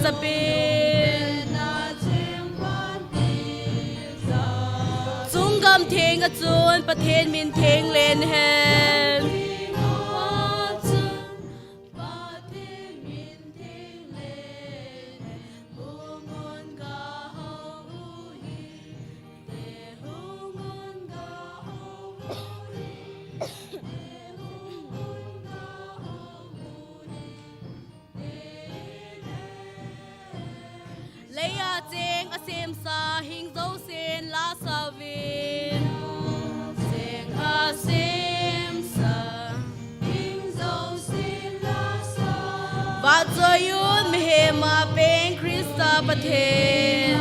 sa pin chung gam theng a chun pathen min theng len hen Leia cheng a sem sa hing zo sen la sa vin cheng a sem sa hing zo sen la sa va zoyun me he ma pen Krista pathen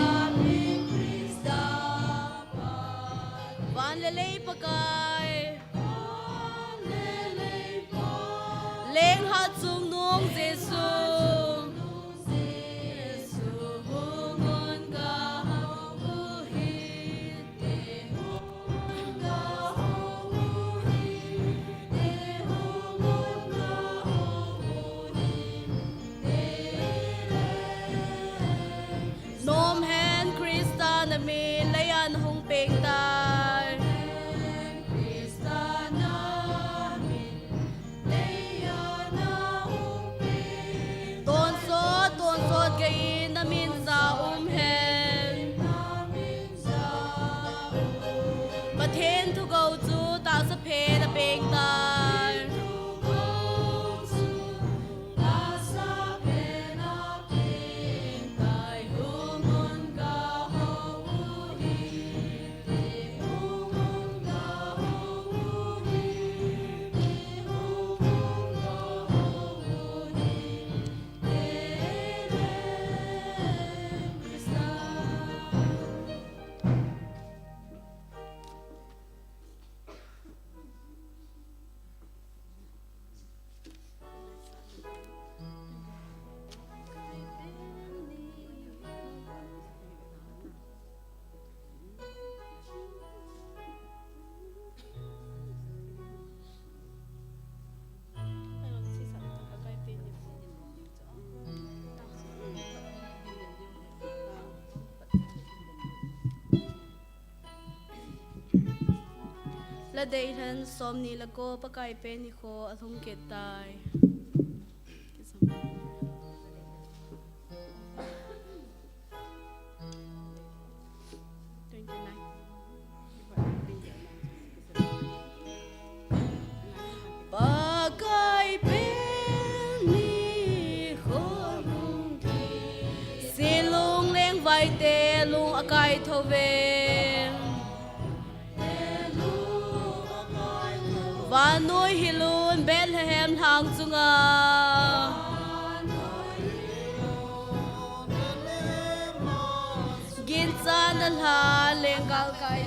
van le lei pakai leng ha chung nong Jesu Nom hen Krista na mi layan hong peng tai Krista na mi layan hong peng ton sot kai na min za hen pathen thu go chu ta sa phe na peng tai la dei than som ni la ko pa kai pe ni kho a thong ke tai pa kai pe ni kho lung si lung leng vai te lung a kai tho ve và nuôi hi luôn Bethlehem thang chunga gin chan la lengal kai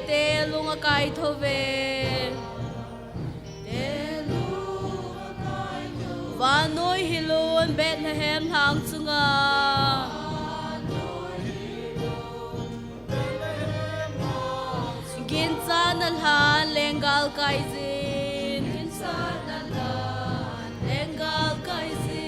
te lung a kai tho ve và nuôi hi luôn Bethlehem thang chunga gin chan la lengal kai zin gin chan la lengal kai zin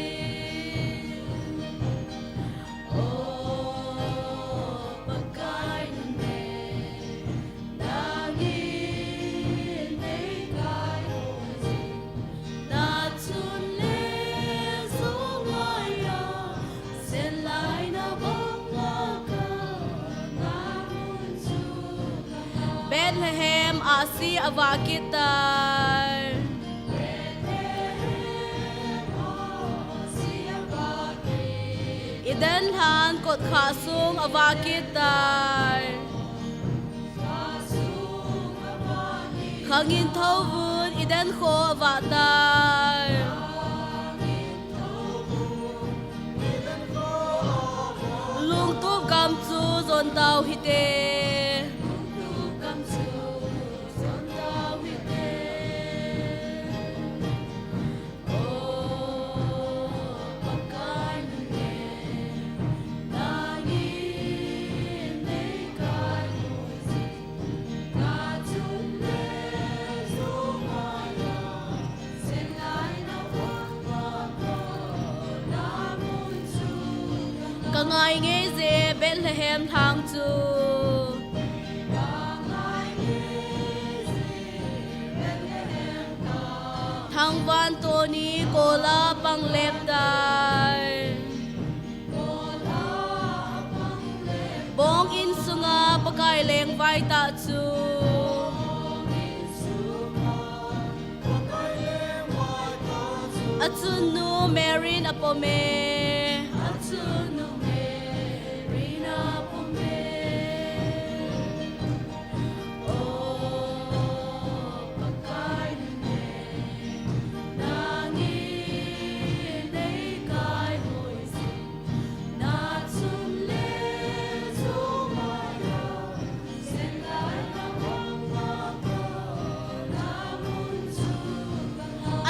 Bethlehem asi avakitar idan han kot khasung avakitar khangin thâu vun idan kho va tai lung tu kam chu zon tau hi te ngai nge ze Bethlehem thang chu thang van to ni kola pang lep dai bong in sunga pakai leng vai ta chu atunu Marin apome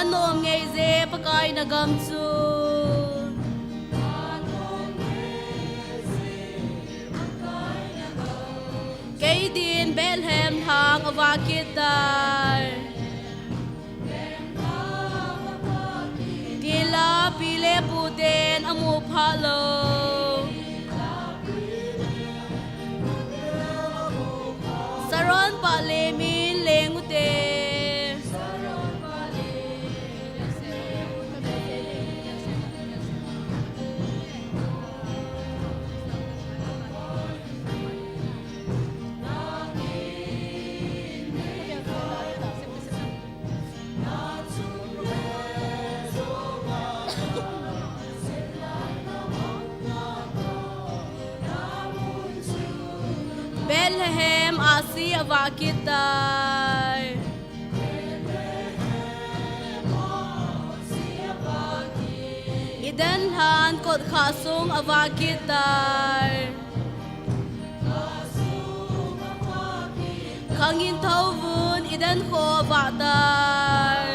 anom ngei ze pakai na gam chu kei din Bethlehem thang avakit dai kila pile puten amu phalo saron pa le min lengute Bethlehem asi avakit dai idan han kot khasung avakit dai khangin thovun idan kho va dai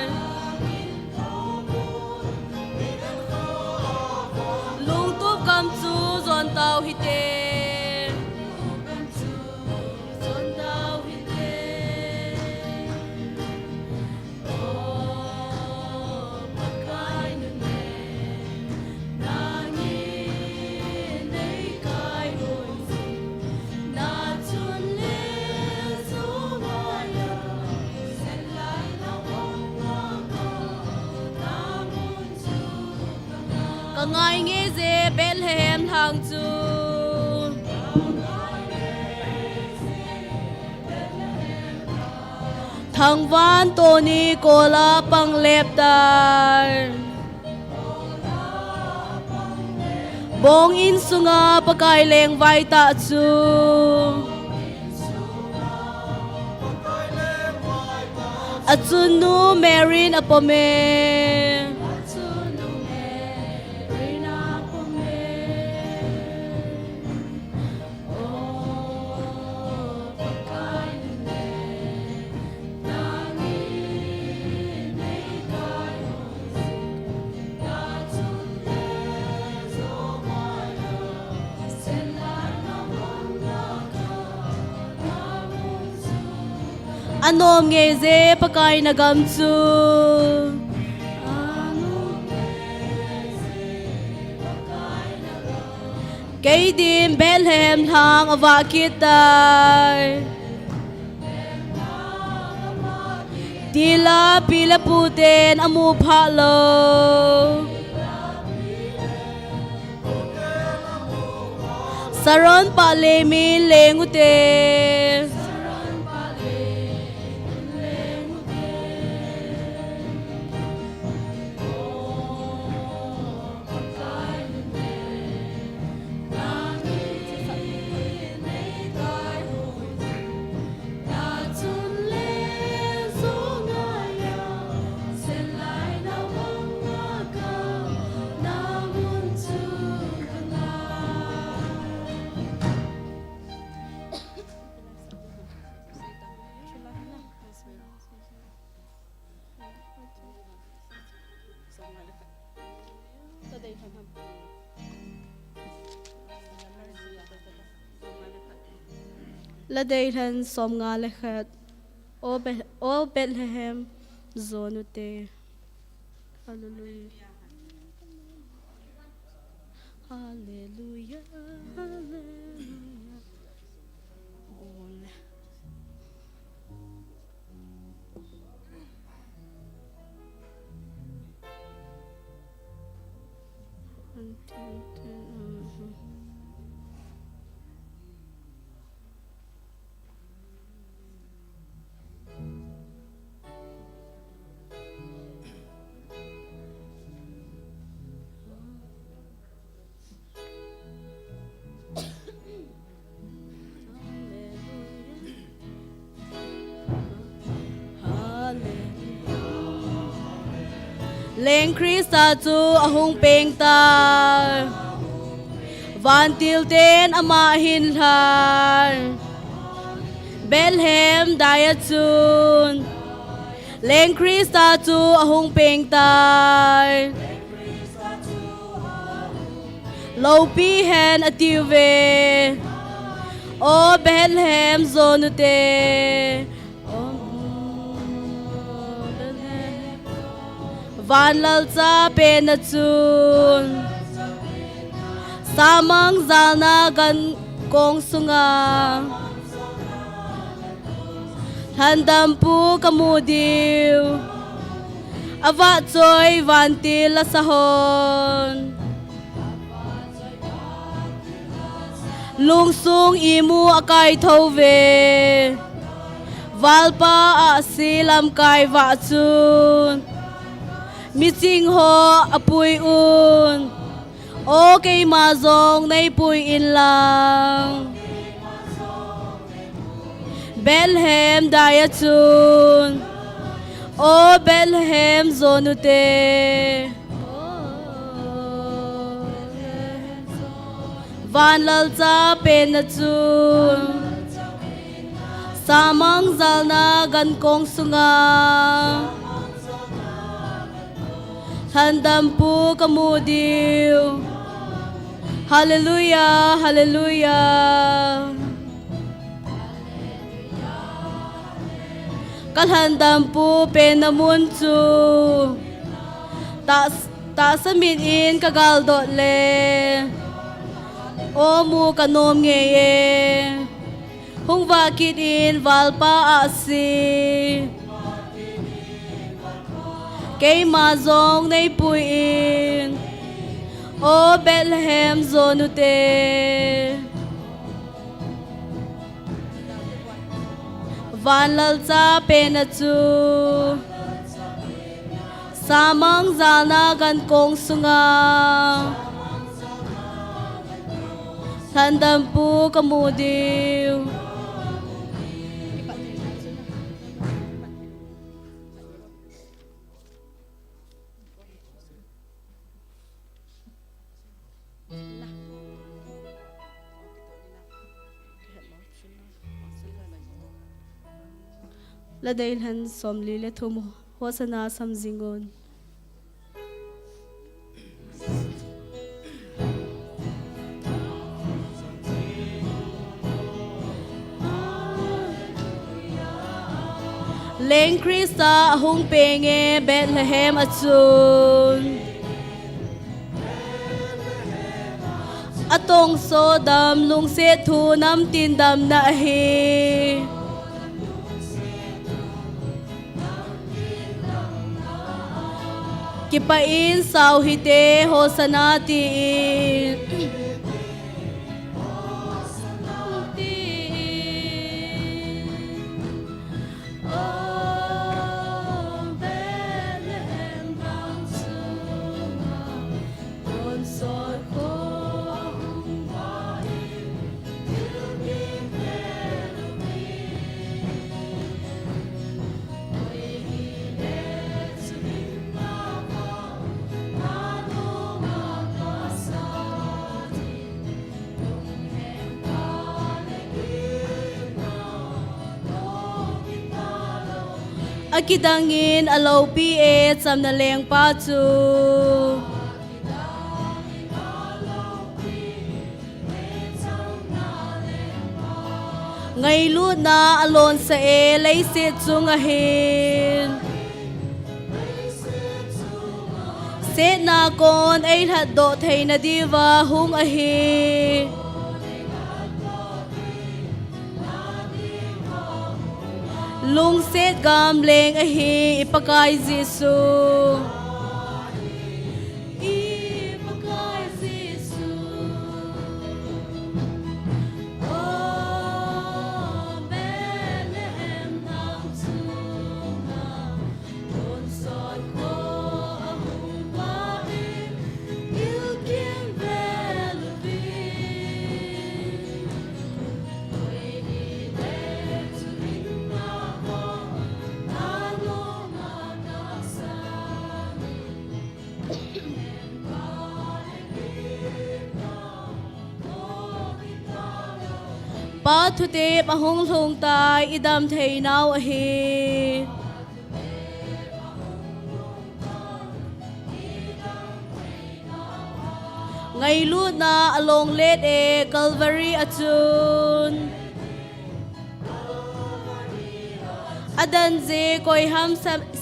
lung tu kam chu zon tau hi te ngai nge ze Bethlehem thang chu thang van to ni kola pang lep dai bong in sunga pakai leng vai ta chu atunu Marin apome anom nge ze pakai na gam chu kei din Bethlehem thang avakit dai tila pila puten amu phalo saron pa le min lengute la dei han som nga le khat o Bethlehem zonute hallelujah hallelujah hallelujah Leng Krista chu ahung peng ta van til ten ama hin har Bethlehem daya chun Leng Krista chu ahung peng ta lo pi hen atiu ve o Bethlehem zonute van lal cha pen na chun samang zalna gan kong sunga handam pu kamudiu ava choi van til la sahon lung sung imu akai thove valpa a silam kai va chun mi ching ho apui un o ke ma zong nei pui in lang Bethlehem daya chun o Bethlehem zonute van lal cha pen na chun samang zalna gan kong sunga handam pu kamudiu hallelujah hallelujah kal handam pu penamun chu ta samin in kagal dot le o mu kanom nge ye hung va kit in valpa asi cây mà dòng nay bụi in ô Bethlehem zonute van lal cha pena chu samang zalna gan kong sunga thandam pu kamudiu la dei han somli le thum hosana samjingon Leng Krista hung penge Bethlehem achun atong so dam lung se thu nam tin dam na hi kipain sau hite hosana ti akidangin alo pi e cham na leng pa chu ngày lu na alon sa e lấy se chung a hin se na con ai hat do thei na diva hung a hi lung set gam leng a hi ipakai Giêsu ipakai Giêsu oh Bethlehem nang sunga con son ko ahung pa il kim velvin oi ni de tu inna ko ano makasani pa thu te ahung thung tai idam thei nau a hi ngày lu na along let e Calvary achun adan je koi ham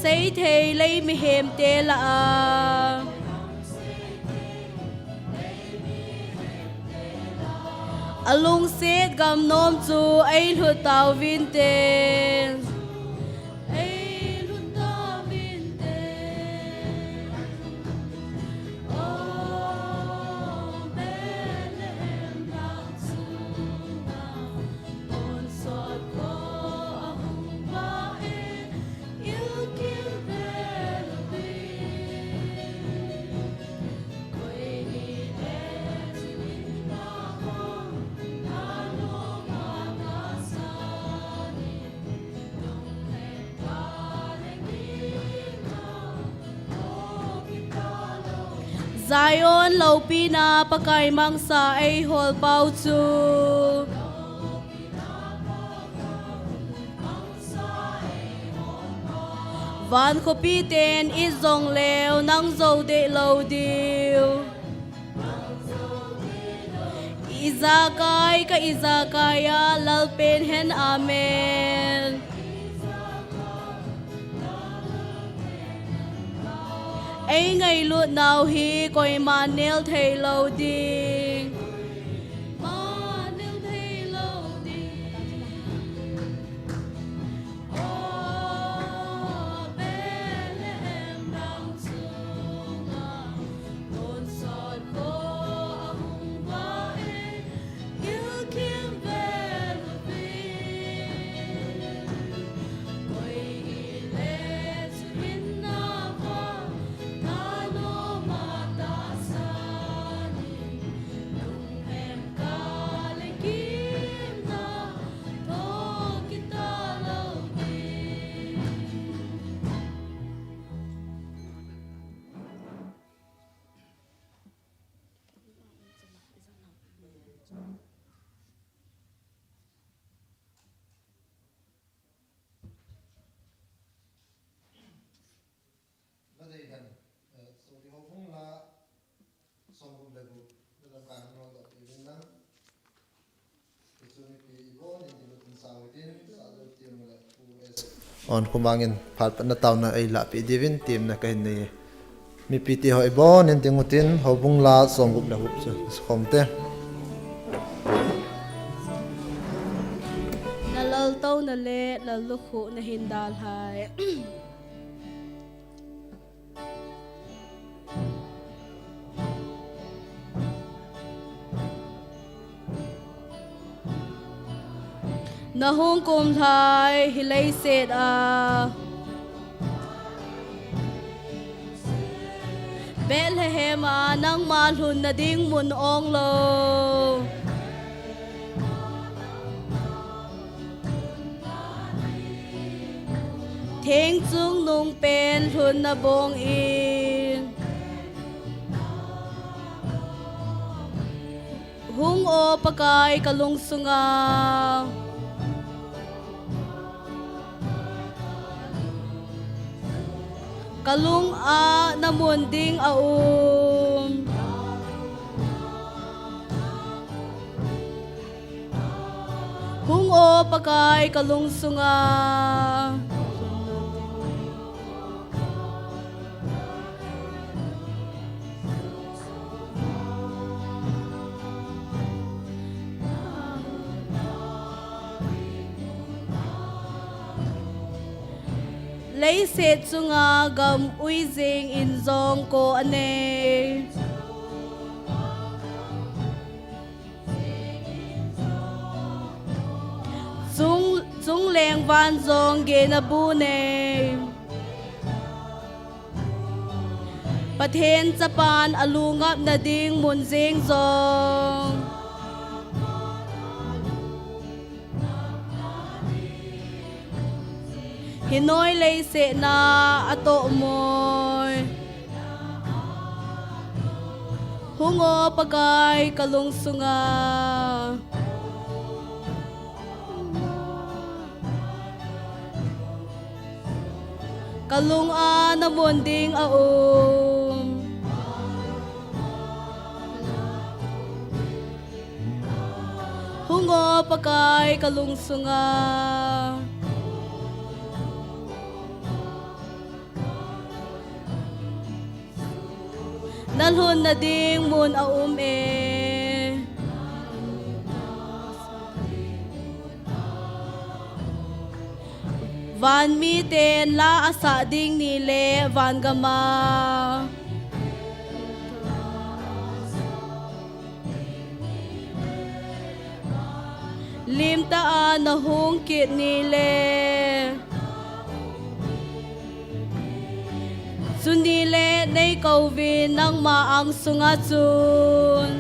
sei thei lei mi hem te la a alung set gam nom chu ai lu tau vin te ai lu tau vin te oh Bethlehem nang sunga con son ko ahung pa il kim velvin koi ni de tu inna ko ano makasani nung hen ka lengin na oh kita lo Zion lo pina pakai mangsa ai hol pau chu van ko pi ten izong leo nang zo de lo diu izakai ka izakaya lalpen hen amen ai ngày lu nào hi coi mà nêu thầy lâu đi mà nêu thầy lâu đi oh Bethlehem nang sunga con son ko ahung pa il kim velvin koi ile tu inna ko ano matasani nung hem ka lengin na to kita lo din Đây gần số thì họ cũng là xong cùng đầy đủ là cả nó đã bị lên năng thì số này bị vô nên thì mình sao thì sao được tiền là phụ on kumangin phal na taw na ai la pi divin team na kahin ni mi piti ho ibon en tingutin ho bung la song gup la hup so khomte na lal tau na le lal lu khu na hindal hai na hong kum thai hilai set a Bethlehem a nang mal hun na ding mun ong lo theng chung nung pen hun na bong in hung o pakai kalung sunga kalung a namunding a hung o o pakai kalung sunga lấy set sunga gam ui jing in zong ko ane Sung leng van zong ge na bu ne Pathen chapan alungap na ding mun jing zong Hinoi lei se na ato moy Hungo pakai kalung sunga Kalung a na munding a Hungo pakai kalung sunga Nalhun na ding mun a Van mi ten la asa ding ni le van gama Lim taan na hung kit ni le Sunile nay kauvin ng maang sungatsun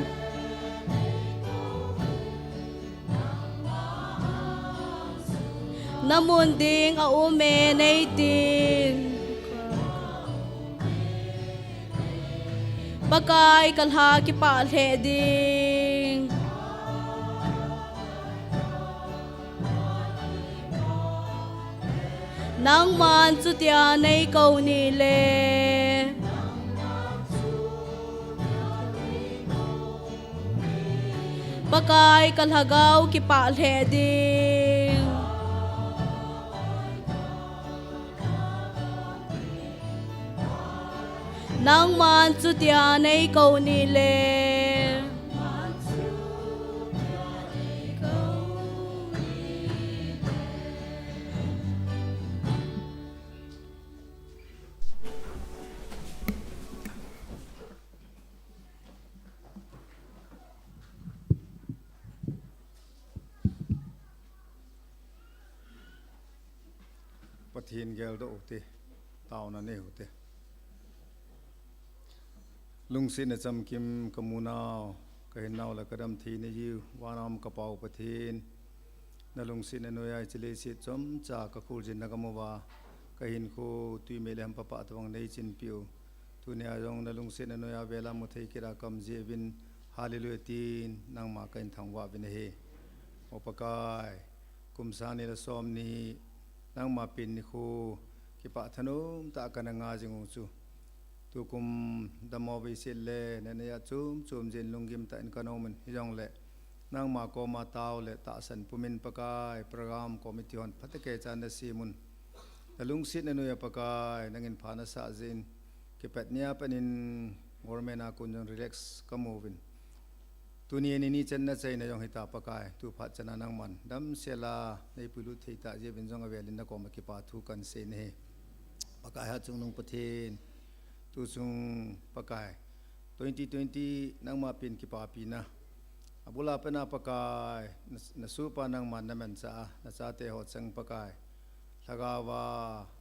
Namunding a umenaitin Pakai kalha kipalheding Nang man sutyan ay ikaw nile Pakai kalhagaw kipalheding Nang man sutyan ay ikaw nile Pathin gel do te tao na ne hote lungsin acham kim kamuna kahin naw la kadam thi ne yu wanam kapau pathin na lungsin anoya chile si chom cha ka khul jin nagamowa kahin ko tui melem papa atwang nei chin piu tunia yong na lungsin anoya vela muthei kira kam je bin hallelujah tin nang ma kain thangwa bin he opakai kumsani la somni nang ma pin ni khu ki pa thanum ta kana nga jingu chu tu kum damo bi sile ne ya chum jin lungim ta in kanomen yong le nang ma ko ma taw le ta san pumin pakai program committee on patake chan da simun lung sit ne no ya pakai nangin phana sa jin ki patnia panin gormena kun jong relax kamovin tuni ni chen na chai na yong hita pakai tu pha chana nang man dam sela nei pulu theita je bin jong avelin na ko ma ki pa thu kan se ne pakai ha chung nung pathin tu chung pakai 2020 nang ma pin ki pa pi na abula pena pakai na su pa nang man na men cha na cha te ho chang pakai thagawa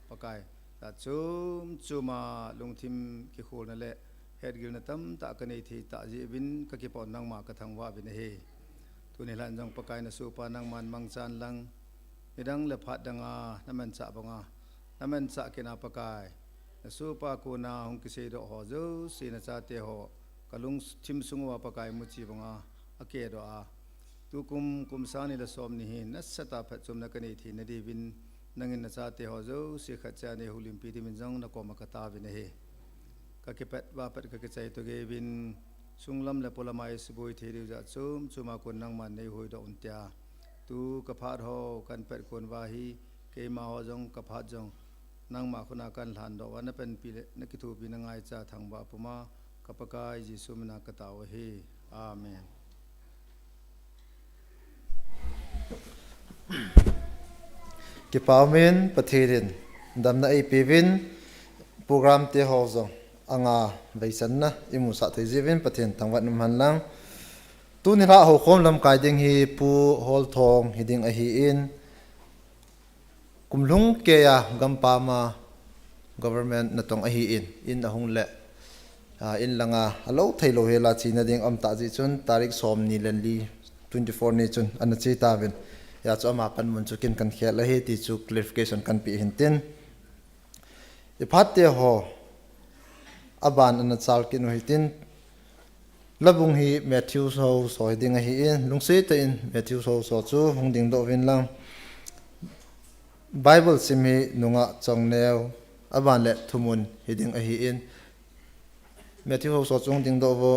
pakai ta chuma lungthim ki khol na le head gil na tam ta ka nei thi ta ji bin ka ki pon nang ma ka thangwa bin he tu ne lan jong pakai na su pa nang man mang chan lang idang le phat danga na men cha banga na men cha ke na pakai na su pa ko na hong ki se do ho zo si na cha te ho kalung thim sungwa pakai mu chi banga ake do a tu kum sani la som ni hin na sata phat chum na ka nei thi na di bin nangin na cha te ho zo si kha cha ne hulim pi di min jong na ko ma ka ta bin he kakipet bapat kakicai to gevin sunglam le polamai siboi theri ja chuma kun nang man nei hoi do untia tu kaphat ho kan pet kon wa hi ke ma ho jong kaphat jong nang ma khuna kan hlan do wa na pen pi na ki thu pi na ngai cha thang ba puma kapakai jisu mina ka taw hi amen ki paumin pathirin damna ei pivin program te ho zo anga beisan na imu sa thei jivin pathin tangwat num han lang tu Nilhah Kaikhom lam kai ding hi pu hol thong hiding a hi in kumlung ke ya gampa ma government na tong a hi in ahung le in langa alo thailo hela china ding am ta ji chun tarik som ni len li 24 ni chun an chi ta vin ya chu ma pan mun chu kin kan khel la he ti chu clarification kan pi hin tin e phat te ho aban an chal kin ho hitin labung hi Matthew so ding a hi in lungse te in Matthew so chu hung ding do vin lang Bible simi nunga chongneu aban le thumun hiding a hi in Matthew so chung ding do bo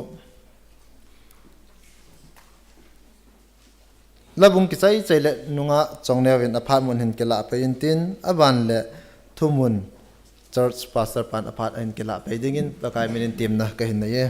labung ki chai le nunga chongneu in aphat mun hin kela pe in tin aban le thumun church pastor pan aphat in kela pe ding in pakai min tim na ka hin na ye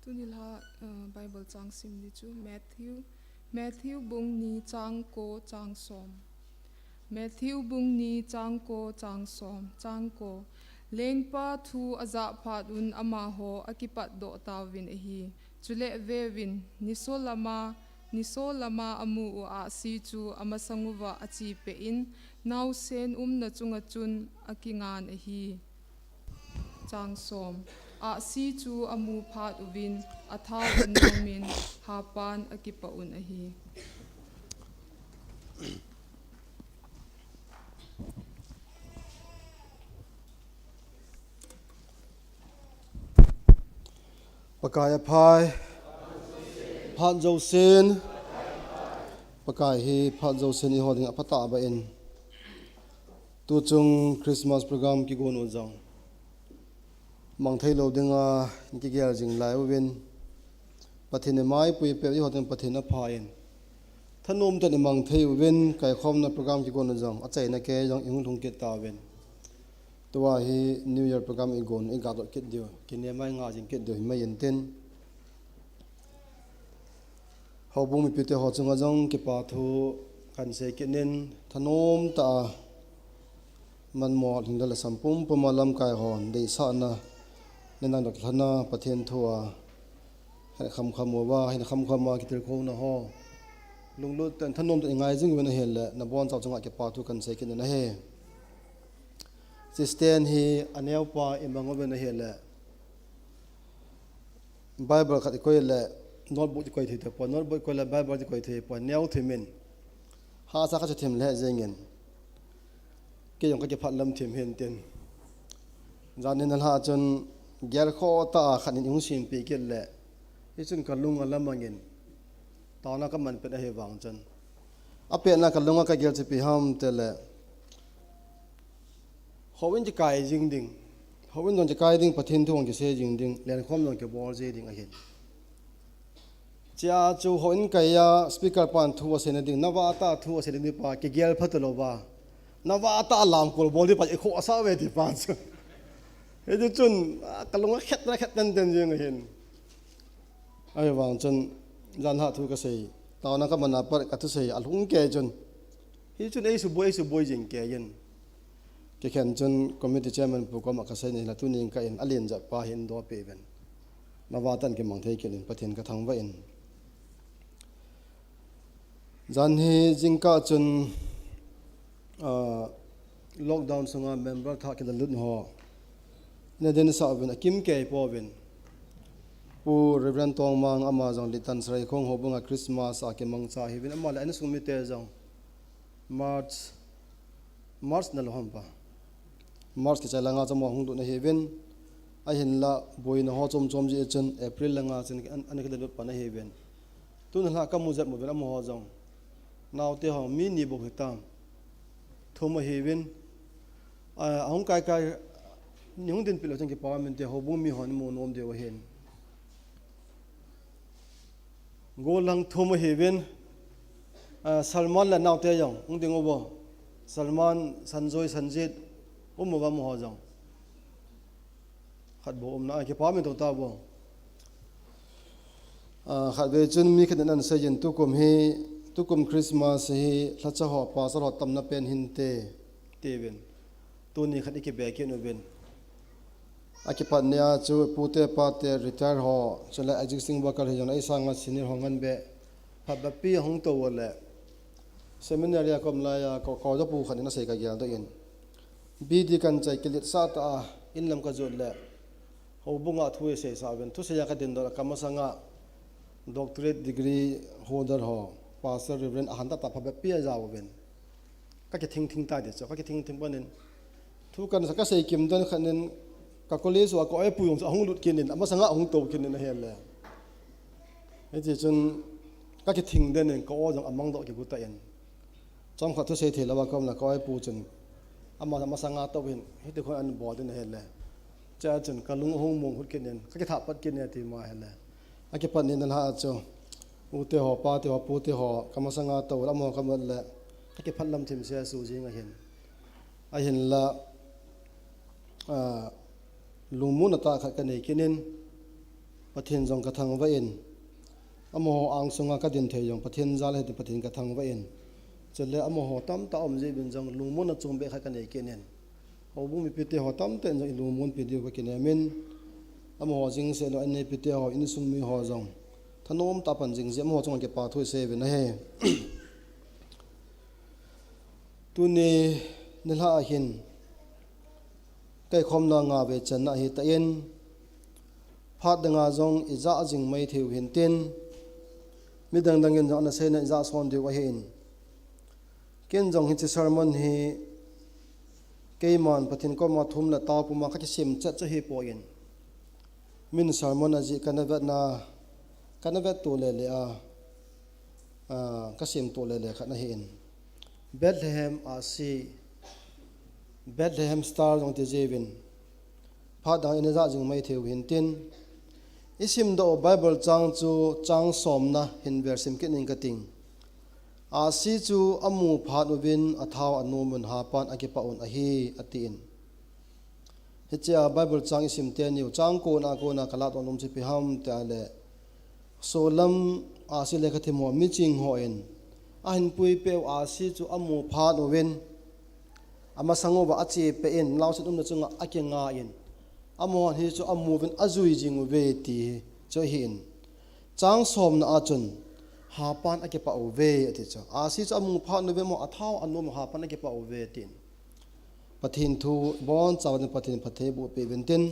tu Nilhah Bible chang sim ni chu Matthew bung ni chang ko chang som Matthew bung ni chang ko chang som chang ko lengpa thu aza phat un ama ho akipat do tawin hi chule vevin nisolama amu u a si chu amasanguwa achi pe in naw sen na chunga chun akingan hi chang som a si chu amu phat uvin athau unomin hapan akipa un hi Pakaya phai phan zo sen pakai hi phan zo sen hi holding apata ba in tu chung Christmas program ki gon ozang mang thai lo dinga ki gel jing lai win pathin mai pui pe hi holding pathin a phain thanom tan mang thai win kai khom na program ki gon ozang achai na ke jong ing thung ke ta win tua hi New Year program i gon i ga dot kit dio kine mai nga jing kit dio mai yen ten ho bung mi pite ho chunga jong ki pa thu kan se kinen thanom ta man mo hingdal sampum pamalam kai hon dei sa na nenang dok thana pathen thua kham wa hin kham ma kitir kho na ho lunglut tan thanom ta ngai jing wen hel le na bon chaw chunga ki pa thu kan se kinen na he Sistan hi aneu pa imango ben hele Bible khat ko le notebook ko the po notebook ko le Bible ko the po neu thimin ha sa kha thim le jengen ke yong ka ke phatlam thim hen ten janin ha chon gyal kho ta khanin ung sim pe ke le i chun kalung alamangin ta na ka man pe he wang chan ape na kalunga ka gyal che pi ham te le Howin ji kai jing ding howin don ji kai ding pathin thuang ki se jing ding len khom don ke bor je ding a hin cha chu howin kai ya speaker pan thu se na ding nawa ta thu se ding pa ke gel phatalo ba nawa ta lam kol bol di pa kho asa we di pa chu e ji chun kalunga khet nan den jing a hin ai wang chun jan ha thu ka se ta na ka mana par ka thu se alhung ke chun hi chun ei su boi jing ke yin ke khen chun committee chairman pu ko ma ka sai ni la tu ning ka in alien ja pa hin do pe ben nawatan ke mang thei ke nin pathin ka thang wa in jan hi jingka chun lockdown sunga member tha ke lut ho ne den sa ben kim ke po ben pu reverend tong mang ama jong litan srai khong ho bunga Christmas a ke mang cha hi ben ama la an sumi te jong March na loham pa March ke chala nga chamo hung du na heaven a hin la boi na ho chom ji chen April la nga chen an ke lut pa na heaven tu na ka mu zat mo ben am ho jong naw te ho mi ni bo hitam thoma heaven a hong kai ni hung din pilo chen ke parliament te ho bu mi hon mo nom de wa hen go lang thoma heaven Salman la naw te jong hung ding obo Salman Sanjoy Sanjit ba mo jong khat bo na ke pa me to ta bo khat ve chun mi khat nan se yin tu kum Christmas hi thacha ho pa sa ho tam na pen hin te ben tu ni khat ke be ke no ben aki pat nya chu pute pa te retire ho chela existing worker hi jona isa nga senior hongan be phat ba pi hong to wala seminary kom la ya ko da pu khan na sei ka gyal do in bidi kan chai kelit sa ta in lam ka jot le ho bunga thuwe se sa ben thu se ya ka din do ka ma sanga doctorate degree holder ho pastor reverend ahanda ta pha pe ja wo ben ka ke thing ta de cho ka ke thing banin thu kan sa ka sei kim don khanen ka college wa ko ai pu yong hong lut kinin ama sanga hong to kinin na hel le e ji chun ka ke thing den ko jong amang do ke ku ta en chom kha thu sei thela wa kom na ko ai pu chun ama sanga to bin hi te khoi an bo den hel le cha chun kalung hong mong hut kinin ka ke tha pat kin ne ti ma hel le a ke pan nin ha cho u te ho pa te ho pu te ho kama sanga to la mo kam le ka ke phalam thim se su jing a hin la lungmu na ta kha ka nei kinin pathin jong ka thang va in amo ang sunga ka din the jong pathin zal he pathin ka thang va in chele amo ho tam ta om je bin jong lungmon na chumbe kha ka nei kenen ho bu mi pite ho tam ten jong lungmon pi di ko kenen min amo ho jing se no ane pite ho in sung mi ho jong thanom ta pan jing je mo chong ke pa thui se bin he tuni nilha hin kai khom na nga ve chan na hi ta in phat danga jong iza jing mai thiu hin tin mi dang dang in jong na se na iza son di wa hin ken jong hi chi sermon hi keiman pathin ko ma thum la ta pu ma kha sim cha cha hi po in min sermon a ji kanavet to le a ka sim to le kha na hin Bethlehem asi Bethlehem star jong te jevin phat dang in za jing mai thiu hin tin isim do Bible chang chu chang som na hin versim ke ning ka ting asi chu amu phat ubin athau anumun hapan akipa on ahi atin hicha Bible chang isim te niu chang ko na kalat onum chi piham ta le solam asi le khathi mo mi ching ho en ahin pui pe asi chu amu phat ubin ama sango ba achi pe in law situm na chunga akenga in amo hi chu amu bin azui jing ve ti cho hin chang som na achun hapan akepa ove ati cha asi chu amu phat no ve mo athau anum hapan akepa ove tin pathin thu bon chawan pathin pathe bu pe ventin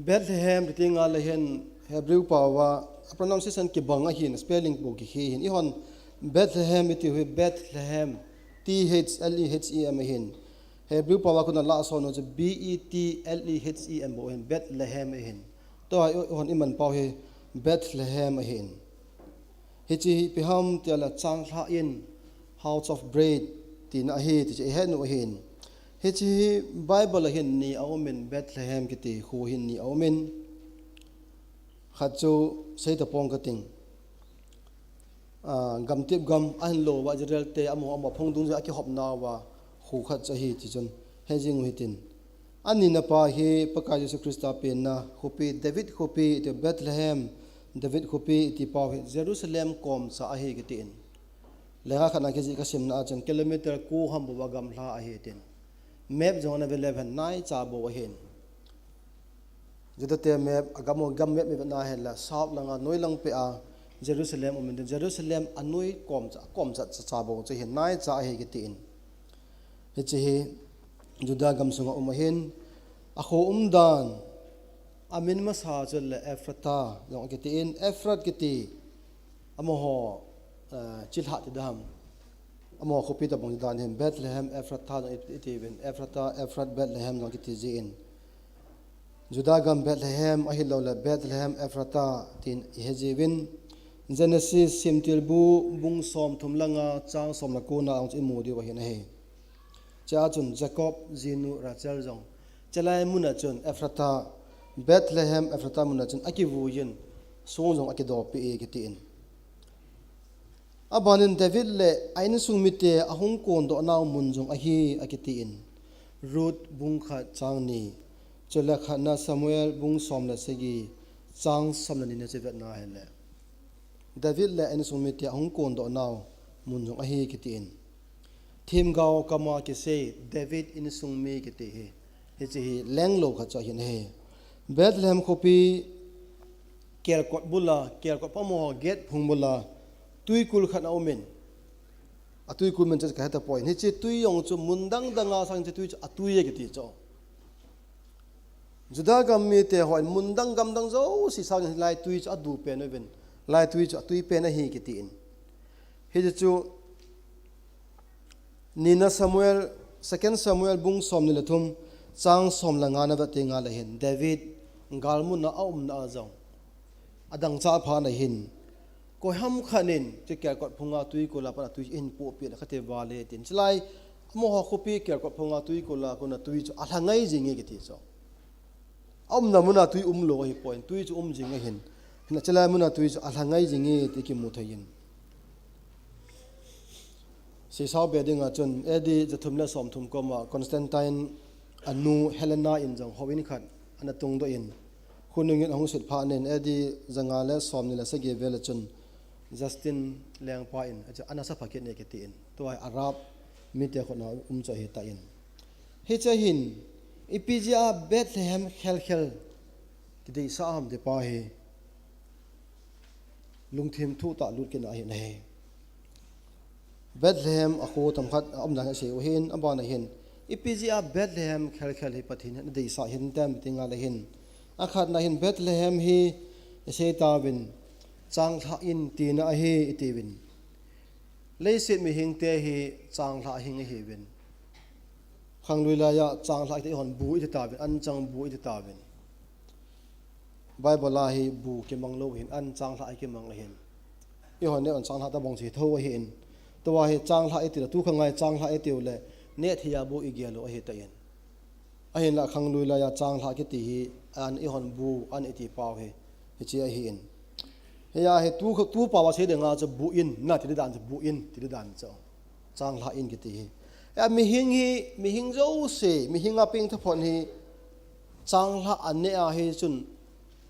Bethlehem ritinga le hen Hebrew pawa pronunciation ki banga hin spelling book ki hin I hon Bethlehem iti hu Bethlehem Thelhem hin Hebrew pawa kuna la so no Bethlem bo hin Bethlehem hin to hon iman paw he Bethlehem hin hichi piham tiala chang tha in house of bread tin a hi ti he no hin hichi Bible hin ni aumen Bethlehem kiti hu hin ni aumen khachu seita pong kating gam tip gam an lo wa jeral te amo phong dung ja ki hop na wa hu khat cha hi chi chon hejing hitin ani na pa hi paka Jesu Christa pen na hupi David hupi te Bethlehem David hupi ti pa Jerusalem kom sa a hi kitin lenga khana ke ji ka sim na chan kilometer ku ham bo gam hla a hi tin map zone available nai cha bo hin jidate map agamo gam map me na hela south langa noilang pe a Jerusalem umin Jerusalem anui kom cha bo che hin nai cha he ki tin he che he juda gam sunga umahin a kho dan amin ma sa chel Ephrata yong ki tin Ephrat ki ti amo ho chil ha ti dam amo khopi ta bong dan hem Bethlehem Ephrata it even Ephrata Ephrat Bethlehem yong ki ti ji in juda gam Bethlehem ahilo la Bethlehem Ephrata tin hejewin Genesis simtil bu bung som thumlanga chang som la ko na ang imu di wa hin he cha chun Jacob Zinu Rachel jong chalai muna chun Ephrata Bethlehem Ephrata muna chun akivu yin song jong akido pe e kitin abanin David le ain sung mite ahung kon do naw mun jong ahi akitin Ruth bung kha chang ni chola khana Samuel bung som la segi chang som la ni ne chevet na hele David le en sumiti ang kon do naw munjong ahi kitin thim gaw kama ki se David in sungmi kiti he chi leng lo kha cha hin he Bethlehem khopi kerkot bula kerkot pamo get phung bula tuikul khana omen atui kul men cha ka ta point he chi tui yong chu mundang danga sang che tui atui ye kiti cho juda gam mi te hoi mundang gam dang zo si sang lai tui cha du pe no ben lai tui pe na hi kitin he chu nina Samuel 2 Samuel bung som ni lathum chang som la ngana ba tinga la hin David galmun na na zong adang cha pha na hin ko ham khanin che kya ko phunga tui ko la pa tui in po pe la khate wale tin chlai mo ho khopi kya ko phunga tui ko la ko na tui chu athangai jinge ki cho na muna tui lo hi point tui chu jinge hin na chala muna tui chu athangai jinge te ki mu thayin si saw beding a chun edi jathumla som thum ko ma Constantine anu Helena in jong howin khat ana tung do in khunungin ahung sit pha nen edi zangale somni la sege vela chun Justin leng pa in acha anasa phaket ne ke tin to ai arab mi te khona cha hi ta in hi cha hin ipija Bethlehem khel khel ki dei sa am de pa hi lungthim thu ta lut ke na hi nei Bethlehem a kho tam khat am dang se o hin abana hin ipija Bethlehem khel khel hi pathin dei sa hin tam tinga la hin akhat na hin Bethlehem hi se ta bin chang tha in tina hi itivin leisit mi hingte hi chang tha hing hi bin khanglui la ya chang tha te hon bu i ta bin an chang bu i ta bin Bible la hi bu ke manglo hin an chang tha ke mang hin i hon ne on chang tha ta bong si tho hin to wa hi chang tha iti tu khangai chang tha iti le ne thia bu i gelo hi ta yen a hin la khanglui la ya chang tha ke ti hi an i hon bu an iti pau hi chi a hi in ya he tu pa wa se de nga cha bu in na ti dan cha bu in ti dan cha chang la in ki ti ya mi hing zo se mi hinga ping tha phon hi chang la an ne a he chun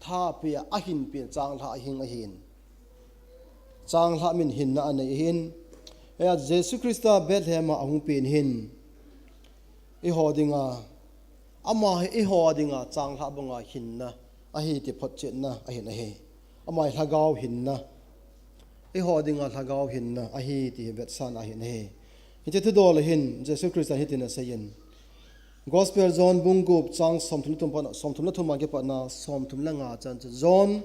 tha pi a hin pi chang la hing a hin chang la min hin na an hin ya Jesus Christa Bethlehem a hung pin hin i hodinga ama i hodinga chang la bonga hin na a hi ti phot che na a hin a he amai thagau hinna e hodinga thagau hinna a hi ti bet san a hin he hite thu dol hin Jesus Christ a hitina sayin Gospel John bungup chang somthum na thuma ke pa na somthum la nga chan John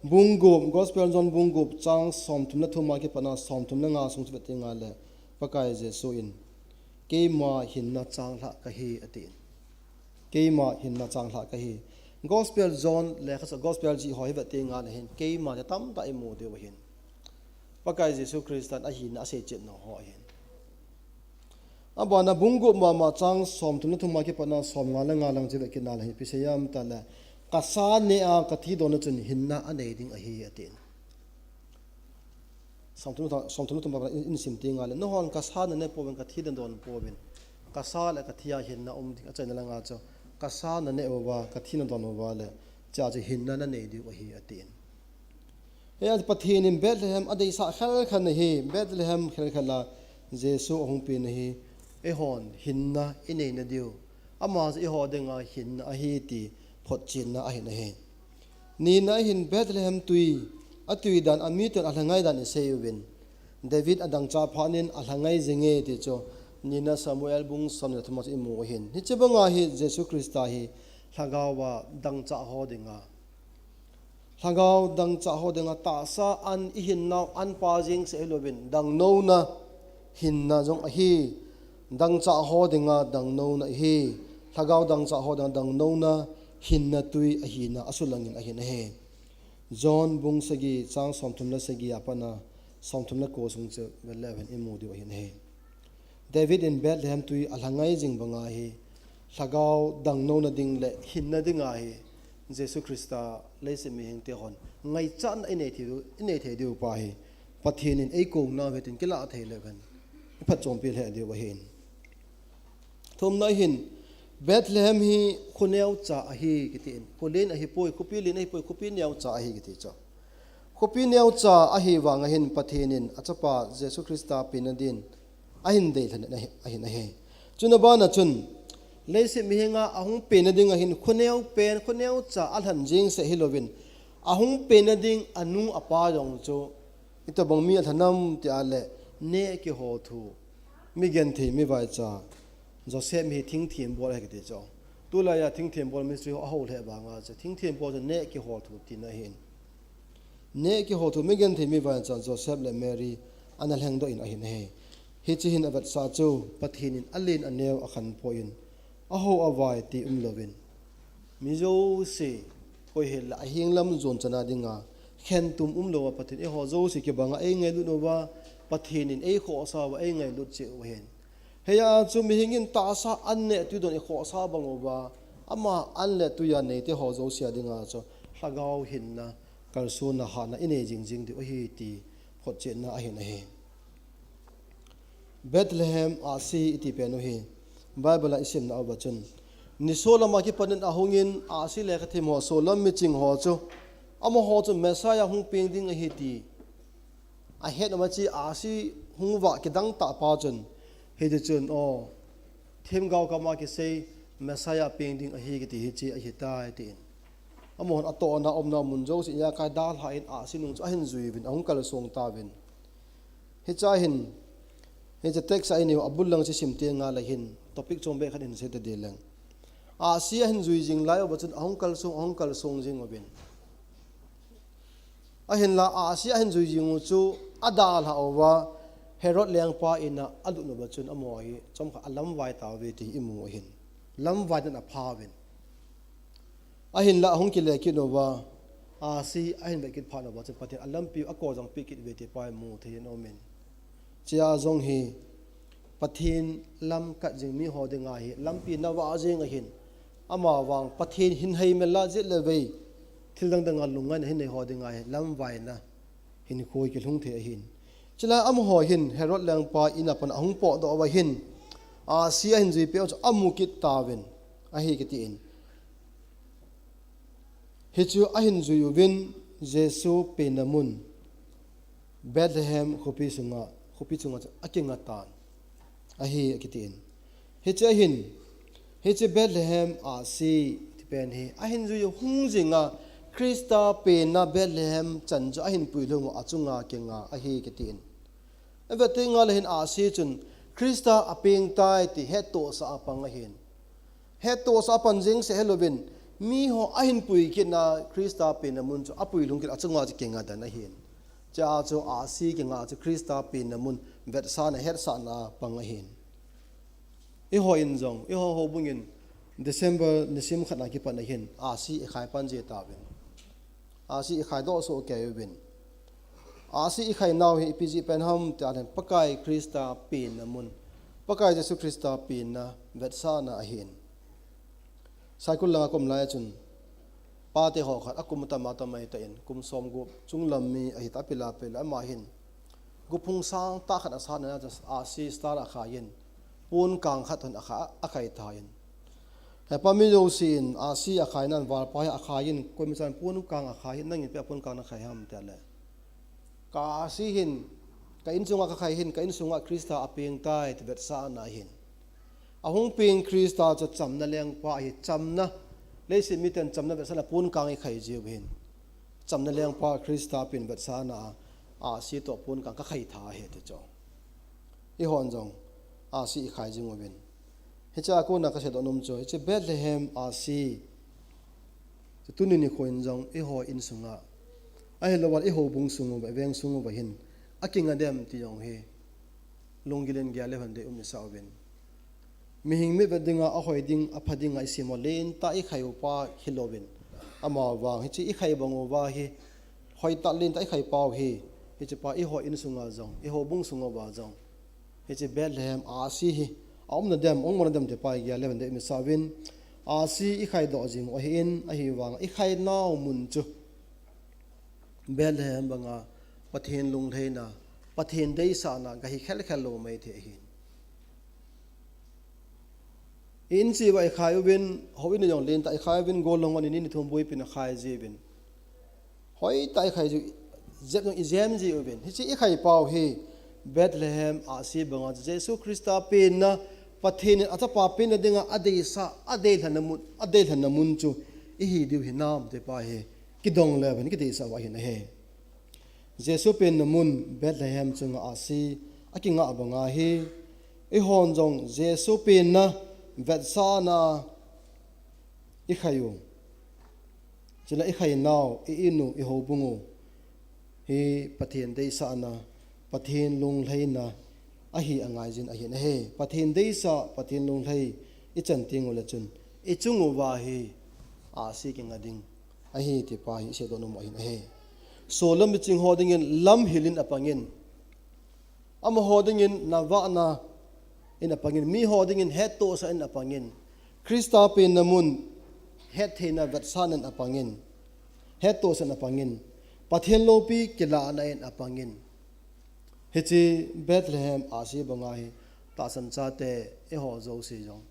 bungup Gospel John bungup chang somthum na thuma ke pa na somthum la nga sung bet nga le pakai Jesu in ke ma hinna chang la ka hi atin ke ma hinna chang la ka hi Gospel John le khasa Gospel ji hoi va te nga na hin ke ma ta tam ta emu de wa hin pakai Jesus Christ a hin a se chet no ho hin abana bungu ma chang som tum thuma ke pana som nga la nga lang je ke na la hi pisayam ta la ka sa ne a ka thi do na chun hin na anei ding a hi atin som tum thuma in sim te nga le no hon ka sa na ne po ben ka thi den don po ben ka sa la ka thia hin na ding a chen la nga cho ka sa na ne wa ka thina don wa le cha je hin na nei di wa hi atin ya pathin in Bethlehem adei sa khal khan hi Bethlehem khal khala Jesu hong pin hi e hon hin na inei na diu ama e ho de nga hin a hi ti phot chin na a hin he ni na hin Bethlehem tui atui dan ami ton alangai dan se yuwin David adang cha phanin alangai jenge ti cho nina Samuel bung samna thomas imu hin ni chebanga hi Jesus Christa hi thagawa dang cha ho dinga thagaw dang cha ho dinga ta sa an i hin naw an pa jing se lovin dang no na hin na jong a hi dang cha ho dinga dang no na hi thagaw dang cha ho dang no na hin na tui a hi na asulangin a hin he John bung sagi chang somthum la sagi apana somthum la ko sung che 11 imu di a hin he David in Bethlehem tui alangai jing banga hi thagaw dang no na ding le hin na dinga hi Jesus Christa leise mi hing te hon ngai chan ine the diu pa hi pathin in ei kong na vetin kila thei le ban phat chom pi le diu wa hin thum na hin Bethlehem hi khuneu cha a hi kitin pulin a hi poi kupilin a hi poi kupin yau cha a hi kiti cha kupin yau cha a hi wa nga hin pathin in achapa Jesus Christa pinadin ahin dei than ahin he chuna ba na chun leise mi hinga ahung penading ahin khuneu cha alhan jing se hilovin ahung penading anu apa jong chu ita bang mi athanam ti ale ne ki ho thu mi gen the mi vai cha Joseph mi thing thiem bol ha ki cho tu la ya thing thiem bol mi chu a hol he ba nga cha thing thiem bol ne ki ho thu ti na hin ne ki ho thu mi gen the mi vai cha Joseph le Mary anal hang do in ahin he hi chi hin avat sa chu pathin in alin aneu akhan poin a ho awai ti lovin mi zo se poi hel a hing lam zon chana dinga khen tum lo wa pathin e ho zo se ke banga e ngai lu no wa pathin in e kho sa wa e ngai lu che o hen heya chu mi hingin ta sa an ne tu don e kho sa bang o wa ama an le tu ya nei te ho zo sia dinga cho hlagaw hin na kal su na ha na ine jing jing di o hi ti phot che na a hin he Bethlehem asi iti penu hi Bible isim na obachun ni solama ki panin ahungin asi le ka thimo solam mi ching ho chu amo ho chu Messiah hung ping ding a hi ti a het ma chi asi hung wa ki dang ta pa chun he de chun o them gao ka ma ki sei Messiah ping ding a hi ki ti hi chi a hi ta ti amon ato na omna mun jo si ya ka dal ha in asi nung chu a hin zui bin ahung kal song ta bin hi cha hin he je text ai ni abul lang chi sim te nga la hin topic chom be khan in se te de lang Asia hin zui jing lai ba chun ahung kal song jing obin a hin la Asia hin zui jing chu adal ha owa Herod leng pa ina adu no ba chun amo hi chom kha alam wai ta ve ti imu hin lam wai na pha wen a hin la ahung ki le ki no ba asi a hin be ki pha no ba chun patin alam pi a ko jang pi ki ve ti pa mu the no men chia zong hi pathin lam ka jing mi ho de nga hi lam pi na wa jing a hin ama wang pathin hin hei mela je le ve thil dang dang lunga hin nei ho de nga hi lam vai na hin khoi ki lung the a hin chila am ho hin Herod lang pa ina pan ahung po do wa hin Asia hin ji pe amu ki tawen a hi ki ti in hi chu a hin ju yu win Jesu pe namun Bethlehem khopi chunga akinga tan a hi ki ti in hi che hin hi che Bethlehem a si ti pen hi a hin ju yu hung jinga Krista pe na Bethlehem chan jo a hin puilung achunga kenga a hi ki ti in everything all hin a si chun Krista aping tai ti heto sa apang hin heto sa pan jing se helovin mi ho a hin pui ki na Krista pe na mun chu apui lung ki achunga chi kenga da na hin cha chu a si kenga chu Krista pe na mun vet sa na het sa na pang hin i ho in jong i ho bungin December nisim khana ki pan hin a si e khai pan je ta ben a si e khai do so ke ben a si e khai now hi pg pen ham ta den pakai Krista pe na mun pakai Jesu Krista pe na vet sa na hin saikul la kom lai chun pa te ho khat akum ta ma ta mai ta in kum som go chung lam mi a hi ta pila pela ma hin gu phung sang ta khat asa na just a si star a kha yin pun kang khat hon a khai tha yin he pa mi yo sin a si a khai nan war pa a kha yin ko mi san pun kang a kha yin nang pe pun kang na khai ham ta le ka si hin ka in sunga ka khai hin ka in sunga Krista apeng tai te vet sa na hin ahung ping Krista cha chamna leng pa hi chamna leisi miten chamna vet sa na pun kang i khai jiu hin chamna leng pa Krista pin vet sa na a si to pun kang ka khai tha he te cho i hon jong a si i khai jing obin he cha ko na ka se do nom cho che Bethlehem a si tunin ni khoin jong i ho in sunga a he lawal i ho bung sungu ba veng sungu ba hin akinga dem ti yong he longilen gya le hande sa obin mi hing mi bedinga a hoi ding a phadinga I simo len ta I khai pa hilovin ama wang hi chi I khai bango wa hi hoi ta len ta I khai pau hi hi chi pa I ho in sunga jong I ho bung sunga ba jong hi chi Bethlehem a si hi om na dem ong mon dem te pa gya le hande mi sawin a si I khai do jing o hi in a hi wang I khai naw mun chu Bethlehem banga pathen lung theina pathen dei sa na ga hi khel khel lo mai the hi in si vai khai win howin yong len tai khai win gol long ni thum boi pin khai ji win hoi tai khai ju zep no exam ji win hi chi I khai pau hi Bethlehem a si banga Jesu Krista pin na pathen acha pa pin na dinga adei sa adei thanamun chu I hi diu hi nam te pa he kidong le ban ki te sa wa hi na he Jesu pen namun Bethlehem chunga a si akinga abanga hi I hon jong Jesu pen na vet sa na I khayu chila I khay naw I inu I ho bungu hi pathen dei sa na pathen lung leina a hi angai jin a hi na he pathen dei sa pathen lung lei I chan ting ola chun I chungu wa hi a si kinga ding a hi ti pa hi se do no mo hi na he so lam ching hoding in lam hilin apangin am hoding in nawa na in apangin mi hoding in het to sa in apangin Krista pe namun het thena vat sanan apangin het to sa apangin pathen lopi kila na in apangin hechi Bethlehem asi bangai ta san cha te e ho zo si jong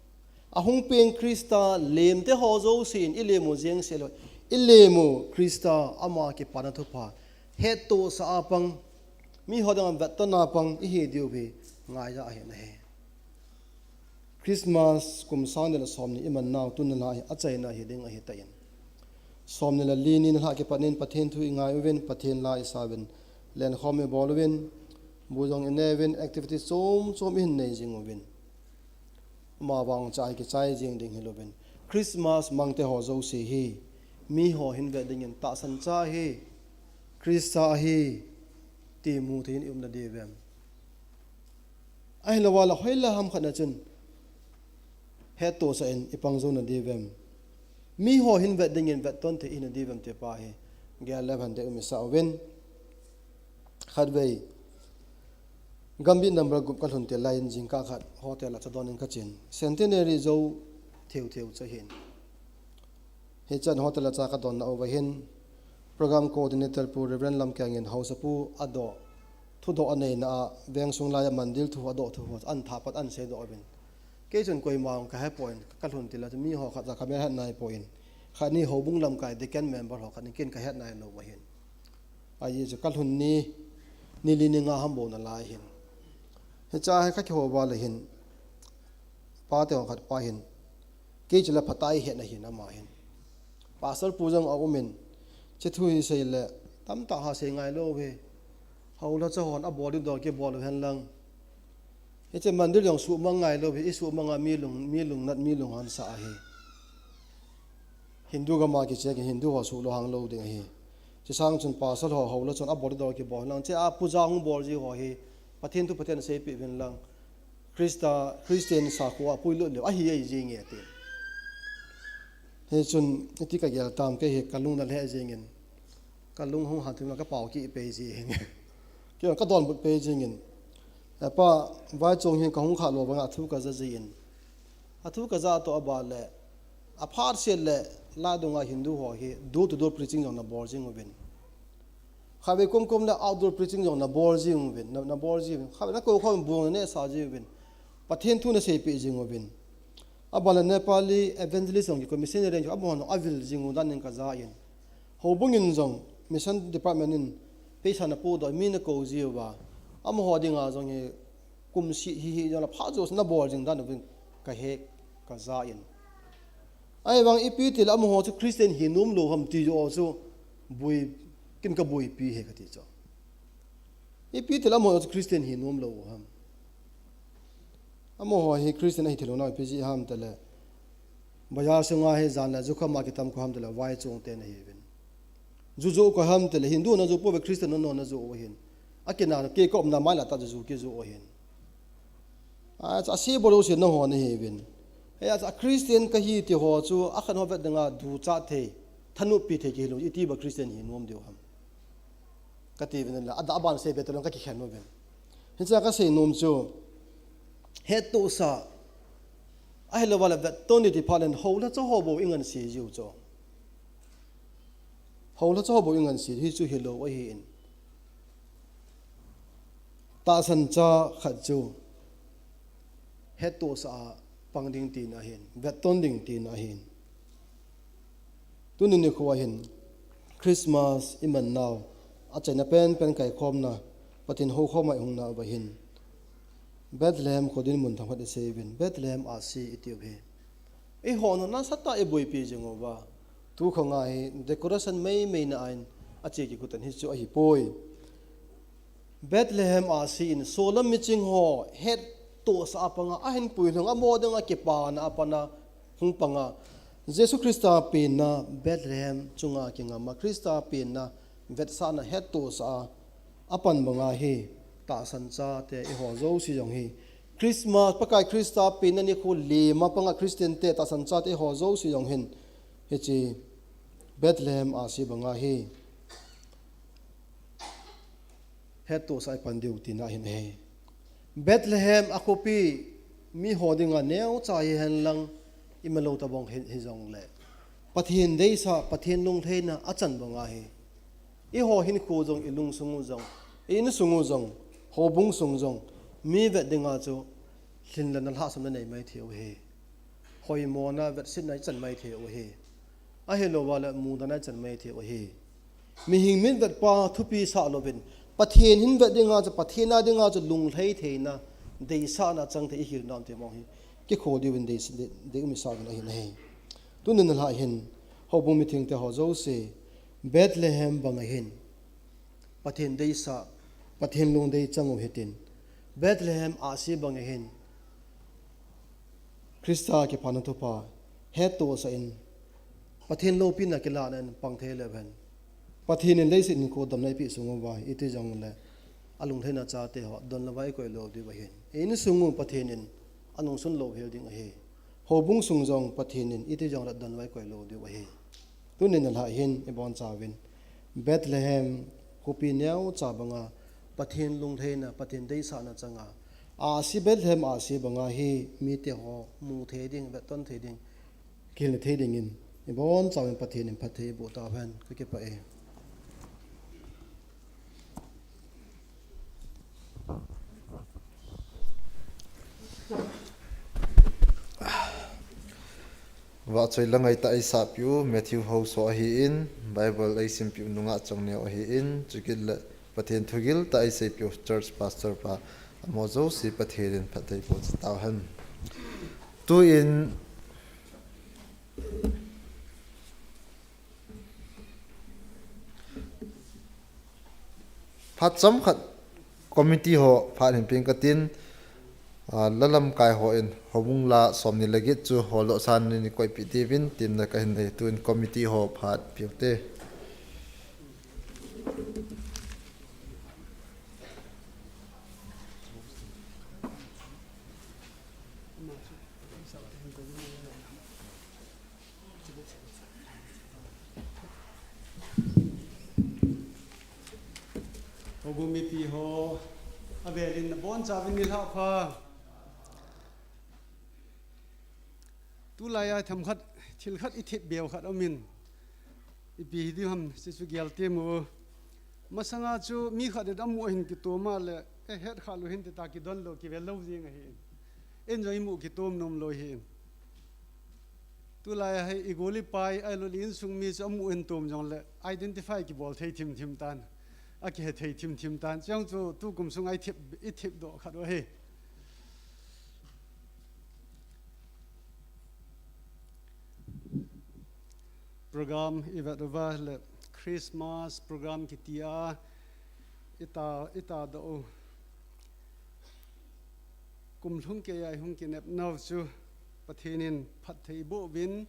ahung peng Krista lem te ho zo sin ilemu jeng selo ilemu Krista ama ki panathupa heto sa apang mi hodang vatana pang I he diu be ngai ja he na he Christmas kum sang la som ni iman naw tun la achai na hi ding a hi ta in som ni la lini na ke panin pathen thu ngai wen pathen la isaben len khome bolwen bujong in activity som in nei jing wen ma wang chai ke chai jing ding hiloben Christmas mangte ho zo si hi mi ho hin ve ding in ta san cha hi Krista hi ti mu thin um na de vem ai lawala hoila ham khana chun het to sa in ipang zo na de vem mi ho hin ve ding in ve ton the in de vem te pa hi ge 11 de um sa wen khadwei gambi number group ka thun te line jing ka khat hotel cha don in ka chin centenary zo theu cha hin he chan hotel cha ka don na over hin program coordinator pu reverend lam kyang in house pu ado thu do anei na veng sung la mandil thu ado thu an tha pat an se do ben ke chun koi maung ka ha point ka thun ti la mi ho kha ka me ha nai point khani ho bung lam kai de ken member ho khani ken ka ha nai lo wa hin ai je ka thun ni nili ni nga ham bo na la hin he cha he ka ki ho ba la hin pa te khat pa hin ke chila phatai he na hin ama hin pasal pujang agumen che thui sei le tam ta ha se ngai lo ve haula cha hon a body do ke bol hen lang he che mandir yong su mang ngai lo ve isu manga mi lung nat mi lung han sa he hindu ga ma ki che ke hindu ho su lo hang lo ding he che sang chun pasal ho haula chon a body do ke bol lang che a puja hung bol ji ho he pathen tu pathen se pi ven lang Christian sa ko a puilo le a hi ai jing e te he chun ti ka gel tam ke he kalung na le jing in kalung hong ha tu na ka pau ki pe ji he ke ka don pe jing in pa vai chong hin ka hong kha lo ba thu ka za ji in a thu ka za to aba le a phar se le la do nga hindu ho he do to do preaching on na bor jing ben khabe kom na outdoor preaching on na bor jing ben na bor jing khabe na ko khom bu ne sa ji ben pathen thu na se pe jing ben abala Nepali evangelist ong ko missionary ong abon avil jingu dan ka za in hobungin jong mission department in peisa na po do mi na ko jiwa am hoding a jong he kum si hi jala pha jo na bor jing dan ka he ka za in ai wang ipitil am ho chu Christian hinum lo ham ti jo chu bui kin ka bui pi he ka ti cho ipitil am ho chu Christian hinum lo ham amo ho hi Christian hi thilo na piji ham tale bazar sunga he zan la zukha ma kitam ko ham tale wai chong te na hi ben juju ko ham tale hindu na ju po be Christian no na ju o hin akina ke ko na ma la ta ju ke ju o hin a cha si boro se no ho na hi ben he a Christian ka hi ti ho chu a khan ho vet nga du cha the thanu pi the ke lo iti ba Christian hi nom deu ham ka ti ben la ada ban se be to ka ki khan no ben he cha ka se nom chu het to sa ai lo wala vet to ni ti palen ho la cho ho bo ingan si ju cho ho la cho bo ingan si hi chu hi lo wa hi in ta san cha khat chu het to sa pang ding ti na hin vet ton ding ti na hin tu ni kho hin Christmas iman now a chana pen kai khom na patin ho khomai hung na ba hin Bethlehem khodin mun thamat seven Bethlehem asi itiobe e hono na sata e boy pi jingo ba tu khonga he decoration mai na ain ache ki kutan hi chu a hi poi Bethlehem asi in solam miching ho het to sa apanga ahin pui long amodanga ke pa na apana hung panga Jesus Christa pe na Bethlehem chunga kinga ma Christa pe na vetsa na het to sa apan banga he ta san cha te e ho zo si jong hi Christmas pakai Christa pin ani khu le ma panga Christian te ta san cha te ho zo si jong hin he chi Bethlehem a si banga hi het to sai pan deu tin a hin he Bethlehem a khopi mi hodinga neu cha hi hen lang imalo ta bong hi jong le pathin dei sa pathin lung theina achan banga hi e ho hin khu jong ilung sungu jong in sungu jong hobung sung jong mi ve dinga chu hlinlan al ha sam nei mai thiu he hoi mo na vet sin nai chan mai the o hi a he lo wala mu da na chan mai the o hi mi hing min vet pa thu pi sa lo bin pathian hin vet dinga cha pathina dinga cha lung thei the na dei sa na chang the hi nam te mo hi ki kho di win de mi sa na hi nei tu nen la hin ho bu mi thing te ho zo se Bethlehem bang hin pathian dei sa pathian lung dei chang o hetin Bethlehem a si bang hin Krista ke panathopa heto sa in pathian lo pin na ke la nan pang the le ban pathian in lei sin ko dam nai pi sungo ba ite jang le alung thena cha te ho don la bai ko lo di ba hin in sungu pathian in anung sun lo hel ding a he hobung sung jong pathian in ite jang la don bai ko lo di ba he tunin la hin e bon cha win Bethlehem kopi neu cha banga pathian lung theina pathian dei sa na changa a si Bethlehem a si banga hi mi te ho mu the ding be ton the ding kil the ding in e bon cha win pathian in phathe bo ta ban ke pa e wa choi langai ta isa piu Matthew ho so hi in Bible ai sim piu nunga changne o hi in chukil pathian thugil ta ai sei piu church pastor pa mozo si pathian phathei po taw han tu in phat cham khat committee ho phan hin ping katin lalam kai ho in hobung la somni lagi chu holo san ni koi pi tivin tim na kahin nei tu in committee ho phat piute Hobumi pi ho avelin bon chavin Nilhah pha tu laya tham khat thil khat i thip beu khat amin i pi di ham si chu gyal te mu masanga chu mi khat da mu hin ki to ma le e het khalu hin ta ki don lo ki vel lo jing hi enjoy mu ki tom nom lo hi tu laya hai igoli pai ai lo lin sung mi chu mu en tom jong le identify ki bol thei thim thim tan a ki he thei thim thim tan chang chu tu kum sung ai thip i thip do khat wa he program event le Christmas program kitia ita do kum thung ke ai hung kinep now chu pathinin phat thei bo win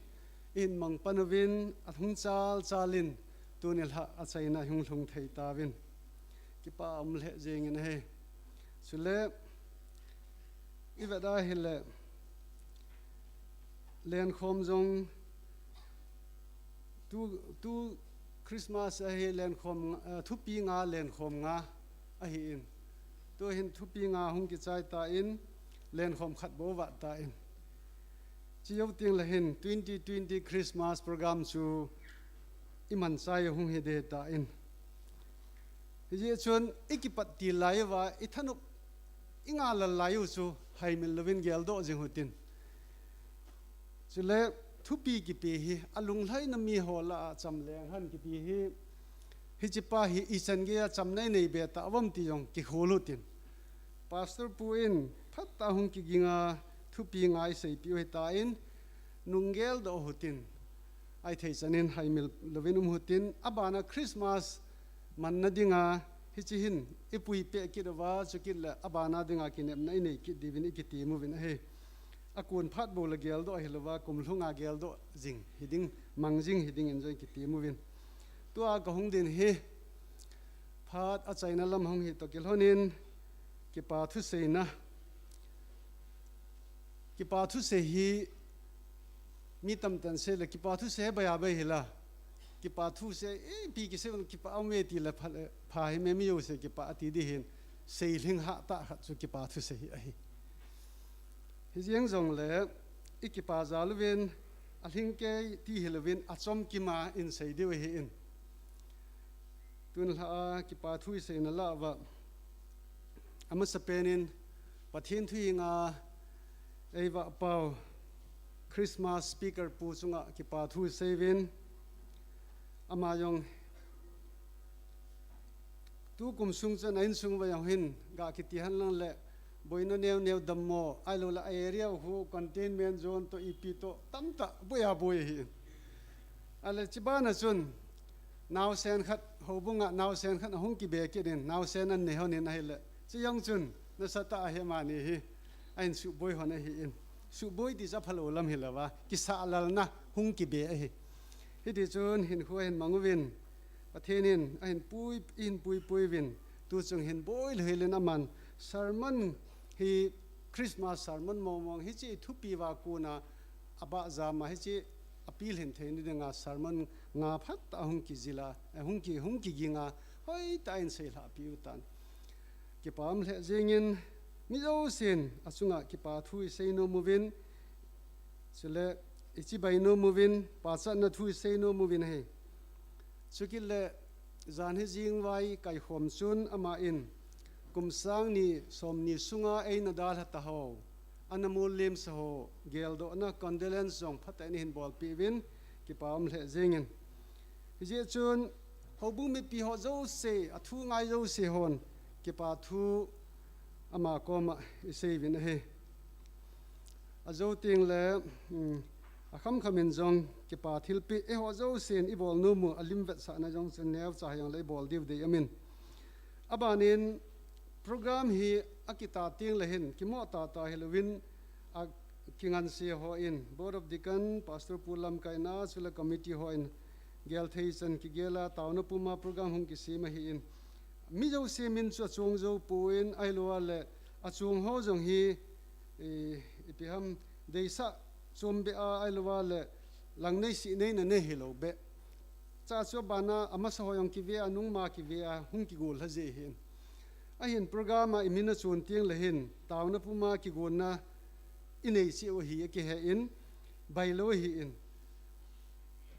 in mang panawin athung chal chalin tunil ha achaina hung thung thei ta win ki pa le jeng in he sule ivada hele len khom jong tu Christmas a hi len khom thu pi nga len khom nga a hi in tu hin thu pi nga hung ki chai ta in len khom khat bo wa ta in chiu ting la hin 2020 Christmas program chu iman sai hung hi de ta in ji chun ikipat ti lai wa ithanuk inga la layu chu haimil lovin gel do jing hutin chule thupi ki pe hi alung hlai na mi hola cham leng han ki pi hi chipa hi isan ge cham nei nei be ta awam ti jong ki kholutin pastor puin phatta hung ki ginga thupi ngai sei pi he ta in nungel do hutin ai thei chanin haimil lovinum hutin abana Christmas man na dinga hi chi hin ipui pe ki dawa chukil abana dinga kinep nei nei ki divin ki ti mu vin he akun phat bo la gel do hilowa kumlhunga gel do jing hiding mangjing hiding enjoy ki ti mu vin to a ka hung din he phat a chaina lam hong hi to kel honin ki pa thu seina ki pa thu se hi mi tam tan se le ki pa thu se ba ya ba hila ki pa thu se e pi ki se ki pa ame ti la pha hi me mi yo se ki pa ti di hin sei ling ha ta kha chu ki pa thu se hi a hi hijiang zong le ikipa zalwin aling ke ti hilwin achom kima in sei de hi in tun la ki pa thui sei na la wa ama sapenin pathin thui nga eiwa pau Christmas speaker pu chunga ki pa thu sevin ama yong tu kum sung chen ain sung wa yong hin ga ki ti han lang le boino new dammo ai lo la area hu containment zone to ipi to tamta boya boy hi ale chibana chun naw sen khat hobunga naw sen khat hung ki be ki den naw sen an ne honin ai le chi yong chun na sata he ma ni hi ain su boy hona hi in su boy ti za phalo lam hi lawa ki sa lal na hung ki be hi hi ti chun hin khu hin mangwin pathenin ain pui win tu chung hin boy helen aman sermon hi Christmas sermon mong hi chi thupi wa kuna aba zama hi chi appeal hin thein ni nga sermon nga phat ta hung ki zila hung ki ginga hoi ta in sei la piu tan ki pam le jengin mi zo sin achunga ki pa thui sei no movin chule ichi bai no movin pa cha na thui sei no movin he chukil le zan he jing wai kai khom chun ama in kum sang ni som ni sunga ei na dal ha ta ho anamul lim sa ho gel do na condolence song phata ni hin bol pi win ki pam le jengin je chun hobu mi pi ho zo se athu ngai zo se hon ki pa thu ama koma sei vin he azo ting le a khamin zong ki pa thil pi e ho zo sen i bol no mu alim vet sa na jong chen nev cha yang le bol div de amin abanin program hi akita ting le hin ki mo ta helwin a kingan se ho in board of deacon pastor pulam kaina sula committee ho in gel theisen ki gela tauna puma program hung ki sima hi in mi zo se min chu chung zo puin ai lo le a chung ho jong hi ipi ham deisa chom be a ai lo le lang nei si nei na ne helo be cha chu bana ama sa hoyong ki ve anung ma ki ve a hung ki gol ha je hin a hin program a imina chun tiang le hin tauna puma ki gona inei si o hi ki he in bailo hi in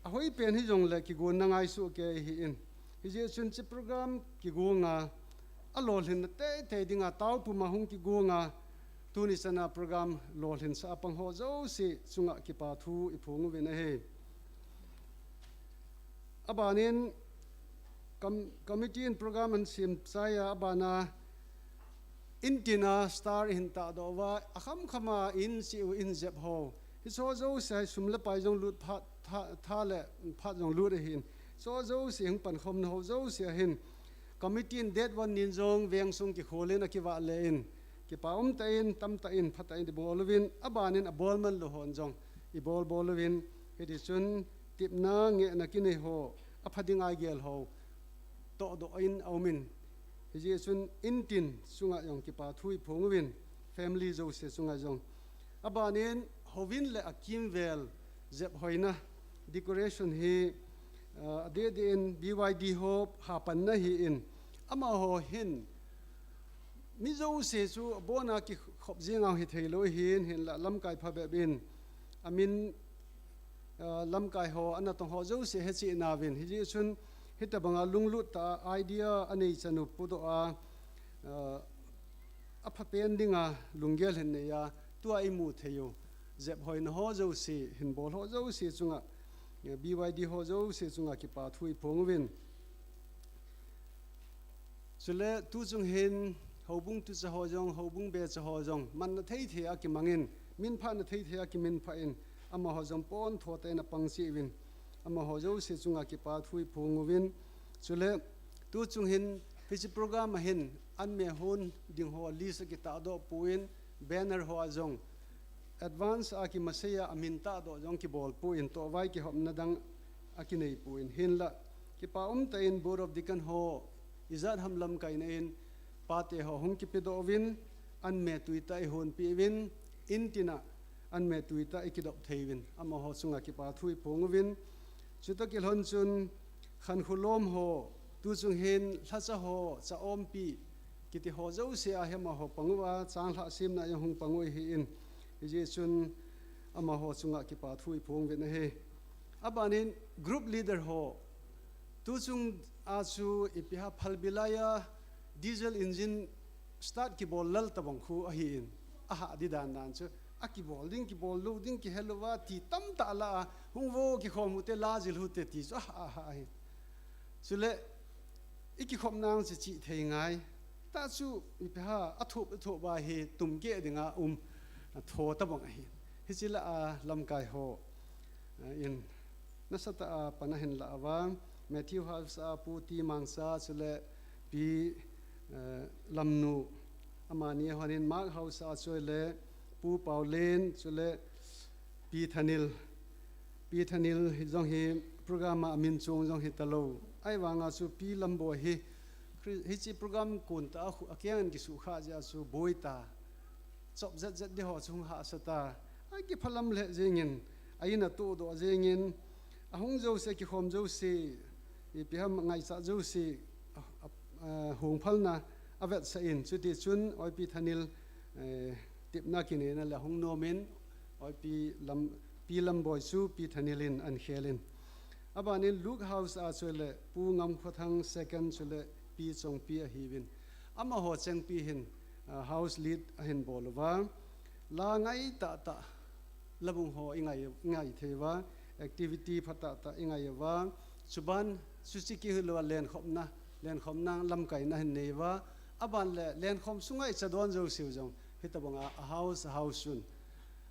a hoi pen hi jong le ki gona ngai su ke hi in hi je chun chi program ki gonga a lol hin te dinga taw puma hung ki gonga tuni sana program lol hin sa pang ho zo si chunga ki pa thu i phung ve na he abanin committee in program and sim saya abana intina star in ta do wa akham khama in si in zep ho hi so zo sai sumla pai jong lut pha tha le pha jong lut hin so zo si hing pan khom no zo si hin committee in that one nin jong veng sung ki kholen a ki wa le in ki paum ta in tam ta in phata in bolwin abanin a bolman lo hon jong i bolwin he di chun tip na nge na ki nei ho a phadinga gel ho to do in aumin je chun intin sunga yong ki pa thui phongwin family zo se sunga jong abanin hovin le akim vel zep hoina decoration hi de in BYD hope hapan na hi in ama ho hin mi zo se chu bona ki khop jinga hi theilo hin la lam kai pha be bin amin lam kai ho ana tong ho zo se he chi na win hi je chun hita banga lunglut ta idea anei chanu pudo a aphapen dinga lunggel hin ne ya tua imu theyo zep hoin ho zo si hin bol ho zo si chunga BYD ho zo si chunga ki pa thui phongwin chule tu chung hin hobung tu cha ho jong hobung be cha ho jong man na thei the a ki mangin min pha na thei the a ki min pha in ama ho jong pon tho te na pangsi win ama ho zo se chunga ki pa thui phongwin chule tu chung hin phi program hin an me hon ding ho list ki ta do puin banner ho ajong advance a ki masaya amin ta do jong ki bol puin to vai ki hom na dang a ki nei puin hin la ki pa ta in board of deacon ho izat hamlam kai na in pate ho hung ki pedo win an me tuita I hon pi win intina an me tuita ikidop theiwin ama ho chunga ki pa thui phongwin chuta ki lhon chun khan khulom ho tu chung hin thacha ho cha om pi kiti ho zo se a hema ho pangwa chang hla sim na hung pangoi hi in je chun ama ho chunga ki pa thui phongwin he abanin group leader ho tu chung a chu ipiha phalbilaya diesel engine start ki bol lal tabang khu a hi in aha di dan chu aki bol lo ding ki helwa ti tam ta la hung wo ki khom te la jil hu te ti so ha hi sule iki khom nang chi thei ngai ta chu i pa athu ba hi tum ge dinga tho ta bang hi hi chila a lam kai ho in nasata pana hen la wa Matthew house a pu ti mangsa chule pi lamnu amani honin mark house a chule pu paulen chule pi thanil hi jong hi program amin chung jong hi talo ai wanga chu pi lambo hi chi program kun ta akian ki su kha ja chu boita chop zat de ho chung ha sata ai ki phalam le jengin aina to do jengin ahung jo se ki khom jo se i piham ngai sa jo se hung phalna avet sa in chu ti chun oi pi thanil tipna kine na la hung nomen oi pi lam boy su pi thanilin an khelin abani look house a chule pu ngam khothang second chule pi chong pi a hiwin ama ho cheng pi hin house lead a hin bolwa la ngai ta labung ho ingai thewa activity phata ta ingai wa suban susiki hulwa len khomna lam kai na hin newa aban le len khom sungai chadon jo siu jong hitabanga a house sun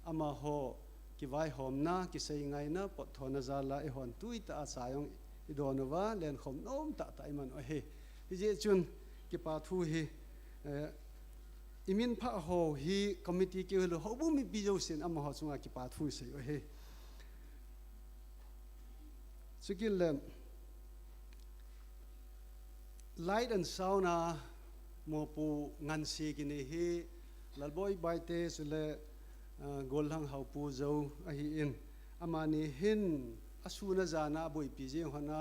ama ho ki vai homna ki sei ngai na pot thona zala e hon tuita a sayong idonwa len khom nom ta iman o he je chun ki pa thu hi imin pha ho hi committee ki hulu ho bu mi bi jo sin ama ho chunga ki pa thu sei o he chukil light and sound a mo pu ngan si ki ne hi lalboi baite sule golhang hau pu zo a hi in amani hin asuna jana boi pi je hona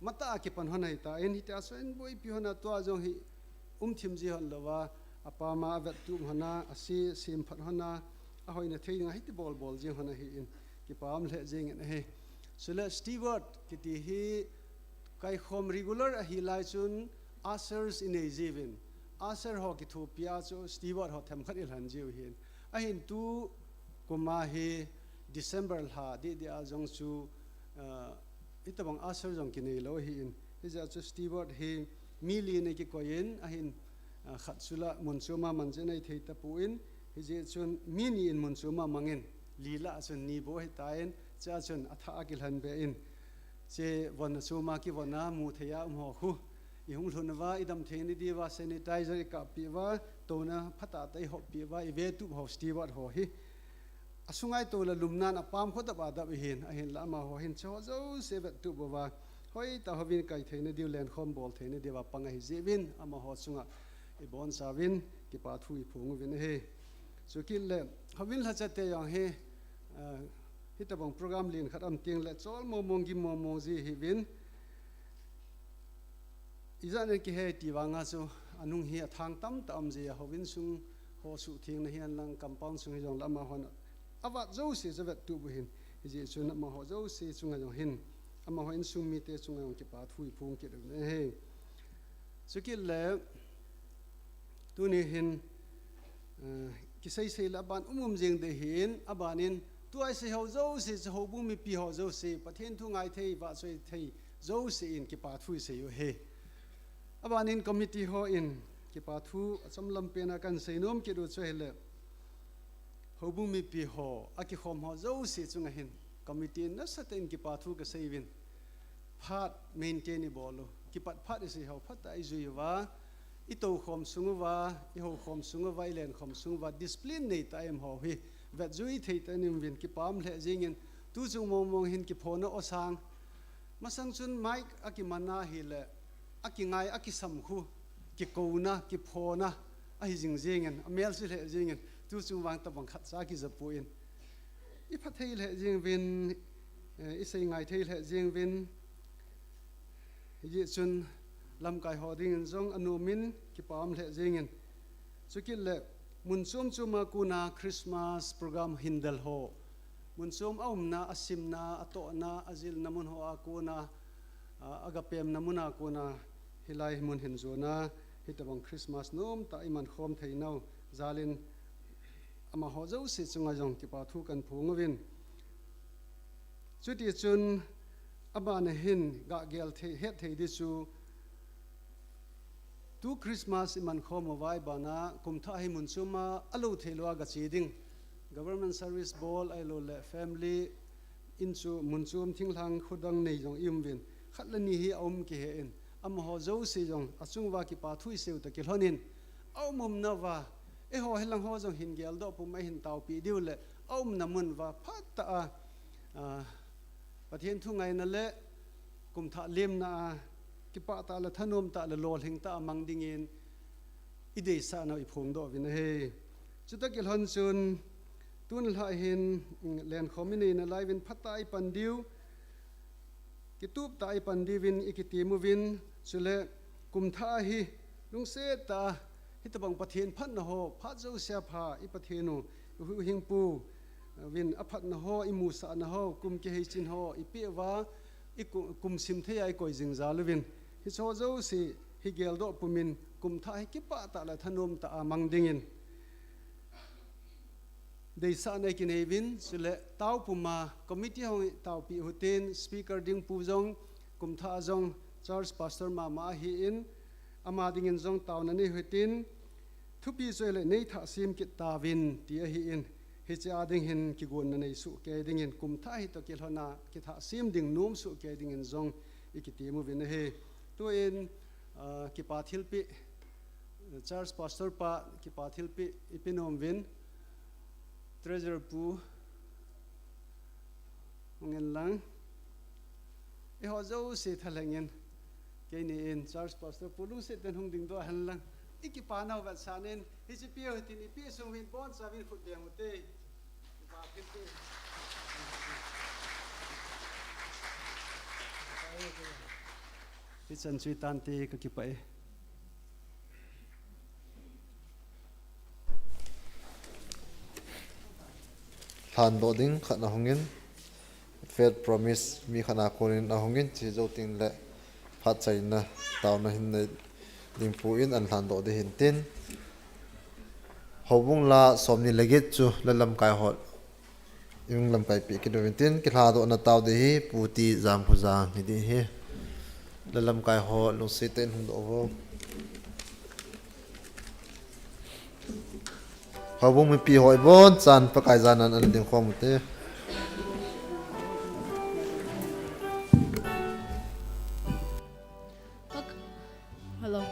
mata ki pan hona ta en hita so en boi pi hona to jong hi thim ji hon lawa apa ma vet tu hona asi sim phat hona a hoina thei ngai ti bol je hona hi in ki pam le jing en he sule steward ki ti hi Kaikhom regular hi lai chun ushers in a zivin usher ho ki thu pia chu steward ho them khat il han jiu hin a hin tu kuma hi December ha di a jong chu itabang usher jong ki nei lo hi in ja chu steward hi mili ne ki koin a hin khat sula munchuma manjenai thei ta puin hi je chun mini in munchuma mangin lila chun ni bo hi tain cha chun atha akil han be in che von suma ki vona mu theya ho khu I hung lunwa idam theni diwa sanitizer ka piwa tona phata tai ho piwa I ve tu ho steward ho hi asungai to la lumnan apam khota ba da hin a hin lama ho hin cho zo se vet tu bawa hoi ta hovin kai theni diu len khom bol theni diwa panga hi jebin ama ho chunga I bon savin ki pa thu I phung vin he chukil le hovin la chate yang he hitabang program lin khatam ting le chol mo mongi mo moji hi vin izan ki he ti wanga chu anung hi athang tam je hovin sung ho su thing na hian lang compound sung jong lama hon awa zo se zavet tu bu hin ji chun ma ho zo se chunga jong hin ama ho in sung mi te chunga jong ki pa thui phung ki ne he chukil le tu ni hin ki sei la ban jeng de hin abanin tu ai se ho zo se ho bu mi pi ho zo se pathen thu ngai thei wa soi thei zo se in ki pa thui se yo he abanin committee ho in ki pa thu acham lam pena kan seinom ki do chele ho bu mi pi ho aki khom ho zo se chunga hin committee na saten ki pa thu ka seivin phat maintainable ki phat se ho phat ai zuiwa I to khom sunguwa I ho khom sunguwa I len khom sunguwa discipline nei ta em ho hi vet zui thei ta nim vin ki pam le jingin tu chung mong hin ki phona osang masang chun mic aki mana hi le aki ngai aki sam khu ki kouna ki phona a hi jing jingen amel si le jingen tu chung wang ta bang khat sa ki zapu in I phathei le jing vin I sei ngai thei le jing vin ji chun lam kai ho ding zong anumin ki pam le jingin chukil le munsum chuma kuna Christmas program hindal ho munsum aumna asimna atona azil namun ho akuna agapem namuna kuna hilai mun hinzona hitabang Christmas nom ta iman khom theinau zalin ama ho zo si chunga jong ki pa thu kan phung win chuti chun ama na hin ga gel the het thei di chu tu Christmas iman khom vai bana kum tha hi mun chuma alu thelwa ga chi ding government service ball ai lo le family inchu mun chum thinglang khudang nei jong im win khatlani hi om ki he in am ho zo si jong achung wa ki pa thui seu ta ki hlonin au mum na wa e ho helang ho jong hin gel do pu mai hin tau pi diu le om na mun wa phat ta pathian thu ngai na le kum tha lem na ki pa ta la thanom ta la lol hing ta mang ding in idei sa na i phung do win he chuta ki hlon chun tun la hin len khomini na lai win phatai pan diu kitup tai pan divin ikiti movin chule kum tha hi lung se ta hitabang pathian phat na ho phat zo sia pha I pathianu hu hing pu win aphat na ho imu sa na ho kum ke hei chin ho I pe wa I kum sim the ai koi jing za luwin hi cho zo si hi gel do pumin kum tha hi ki pa ta la thanom ta amang dingin dei sa nei ki nei win chule tau puma committee ho tau pi hutin speaker ding pu jong kum tha jong church pastor ma hi in ama ding in jong tau na ni hutin thupi chole nei tha sim ki ta win ti hi in hi cha ding hin ki gon na nei su ke ding in kum tha hi to ki hlona ki tha sim ding num su ke ding in jong ikiti mu win he to in ki pa thil pi church pastor pa ki pa thil pi ipinom win treasure pu ngin lang e ho zo se thalangin ke ni in church pastor pulu se ten hung ding do han lang iki pa na wa sanen hi chi pio ti ni pi sung win bon sa win khut deng ute pa phil pi hi chan chui tan te ka ki pa e han do ding khana hongin faith promise mi khana konin a hongin chi zo tin le phat chaina taw na hin nei ding pu in an han do de hin tin hobung la somni legit chu lalam kai hol yung lam kai pi ki do tin ki hla do na taw de hi puti jam phuja ni di hi lalam kai hol lu se ten hum do wo hobung mi pi hoi bon chan pa kai janan an ding khom te Hello.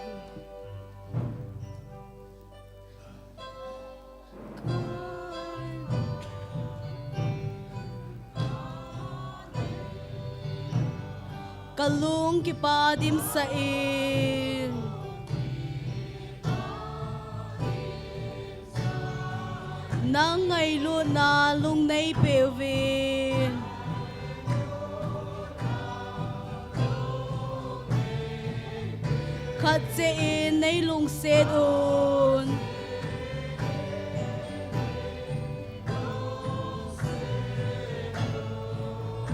Kalung ki padim sa in nang ngay lu na lung nay pewin khát se in nay lung set un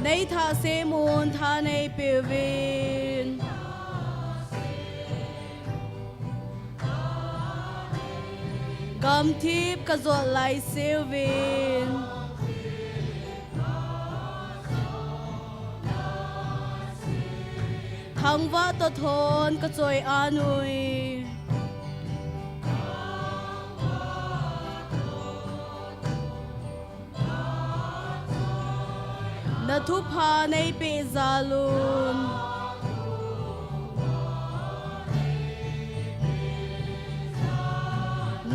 nay tha se mun tha nay pewin gam thip ka zot lai sevin thang va to thon ka choi anui na thu pha nei pe zalun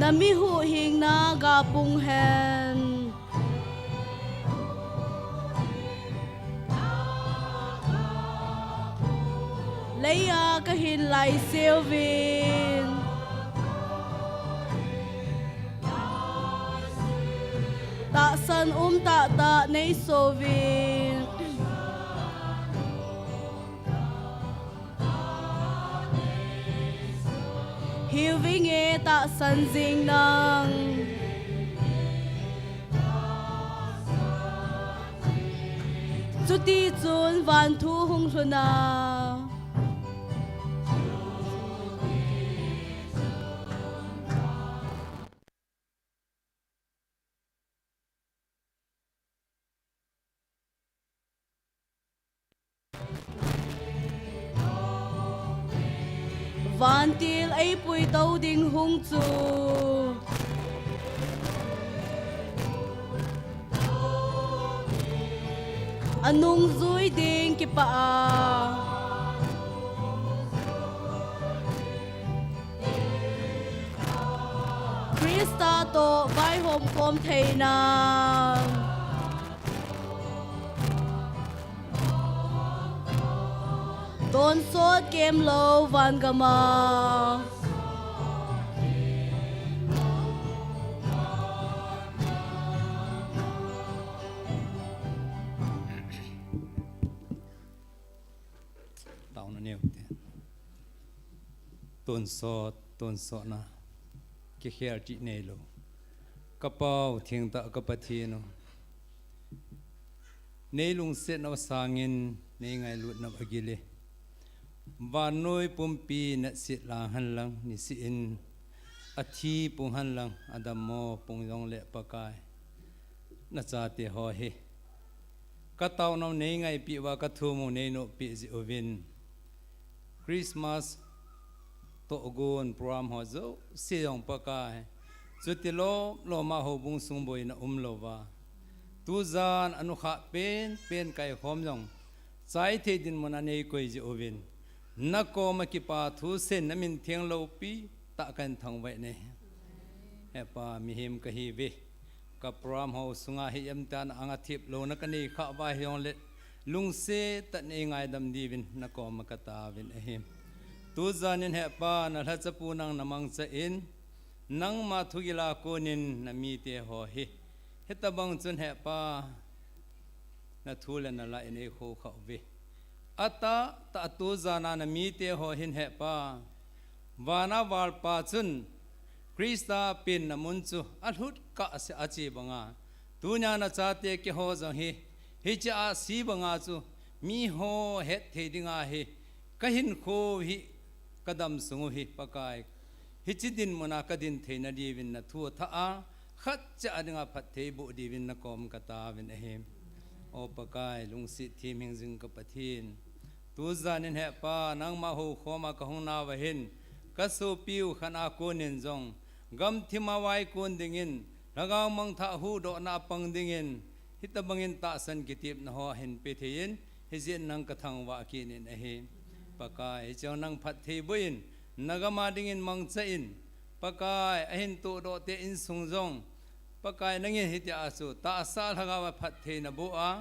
na mi hu hing na ga pung hen leia ka hin lai selvin ta san ta ta nei sovin hiu ving e ta san jing nang chuti chun van thu hung hluna van til ai pui tàu ding hung chu anung zui ding ki pa Krista to vai hom kom thei na Don sot kem lo van gama tao nó nêu tiền tôn sọ na cái khéo chị này lo cái bao thiêng tạ cái bát thiên nó nei lung set nó sangin nei ngai lut na agile và noi pumpi na sit lang han lang ni si in athi pung han lang adamo pung yong le pakai na cha te ho he ka tao no nei ngai pi wa ka thu mo nei no pi ji ovin Christmas to gon program ho zo se yong pakai chuti lo ma ho bung sung boi na lo wa tu zan anu kha pen kai khom jong chai the din mona nei koi ji ovin na ko ma ki pa thu sen na min thiang lo pi ta kan thang vai ne he pa mi him ka hi ve ka program ho sunga hi yam tan anga thip lo na ka nei kha ba hyong le lung se ta nei ngai dam di vin na ko ma ka ta vin a him tu zanin he pa na la chapu nang namang cha in nang ma thugila ko nin na mi te ho hi heta bang chun he pa na thula na la in e kho kha ve ata ta tu zana na mi te ho hin he pa wana wal pa chun Krista pin na mun chu alhut ka se achi banga tunya na cha te ke ho jang hi cha si banga chu mi ho het the dinga hi kahin kho hi kadam sungu hi pakai hi chidin mona kadin theina divin na thu tha a khat cha adinga phat thei bu divin na kom kata vin ahem o pakai lungsi thim hing jing ka pathin tu zanin he pa nang ma ho khoma ka hung na wa hin ka so piu khana ko nin jong gam thima wai kun dingin lagaw mang tha hu do na pang dingin hitabangin ta san kitip na ho hin pe thein hizin nang ka thang wa ki nin ahem pakai chaw nang phat thei buin nagama dingin mang chain pakai ahin tu do te in sung jong pakai nangin hitia asu ta asal hagawa phat thei na bu a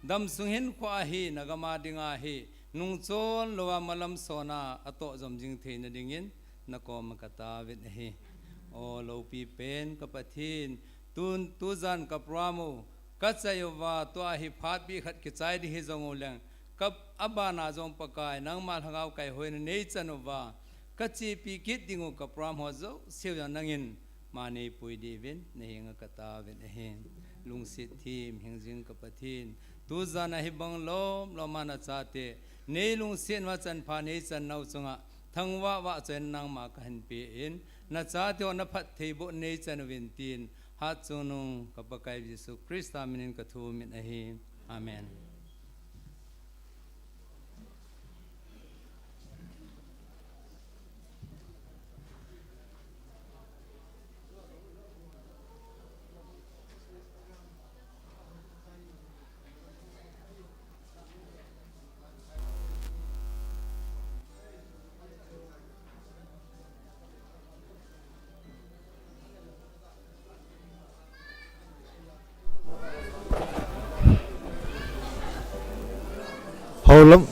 dam sung hin khwa hi nagama dinga hi nung chon lowa malam sona ato jom jing thei na dingin na ko ma kata vin hi o lo pi pen ka pathin tun tu zan ka pramo ka chayowa to hi phat bi khat ki chai di hi jong oleng kap abana jong pakai nang mal hangau kai hoin nei chanova kachi pi kit dingu ka pram ho zo sew nangin mane pui divin nehinga kata vin he lung sit thim hingjing ka pathin tu zana hi bang lo mana chate nei lung sen wa chan pha nei chan nau chunga thangwa wa chen nang ma ka han pe in na cha te na phat thei bo nei chan win tin ha chunung ka pakai Jesu Krista minin ka thu min a hi amen Haulam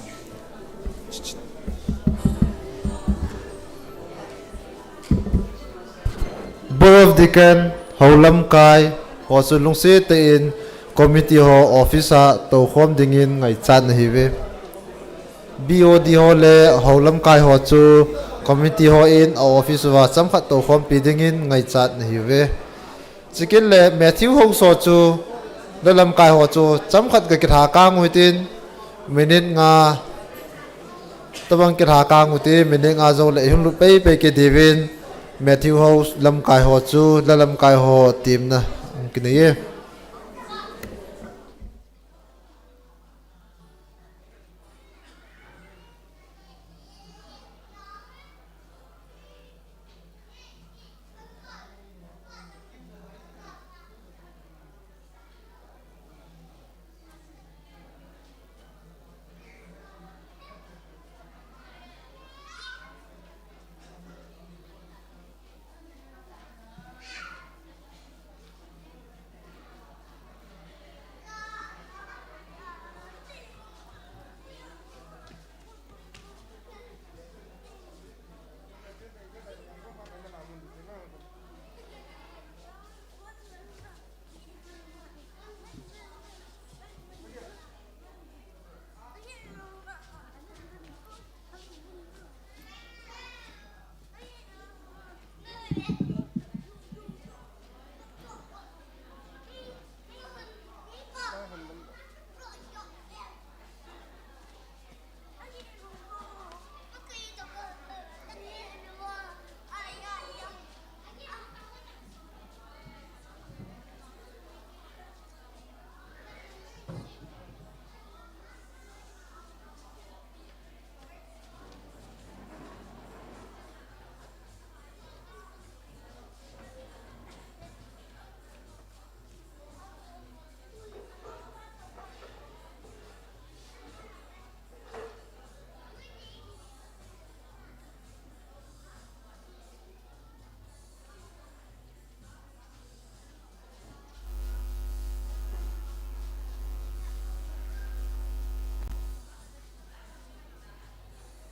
Board of Deacon Haulam Kai ho chu lungsi te in committee ho office a to khom dingin ngai chan hi ve BOD ho le Haulam Kai ho chu committee ho in office wa cham khat to khom pi dingin ngai chat hi ve chikin le Matthew ho so chu dalam kai ho chu cham khat ka ki tha ka ngui tin minute nga tabang ki tha ka ngu ti minute nga zo le hung lu pe ke divin Matthew House lam kai ho chu lam kai ho tim na kini ye Amen.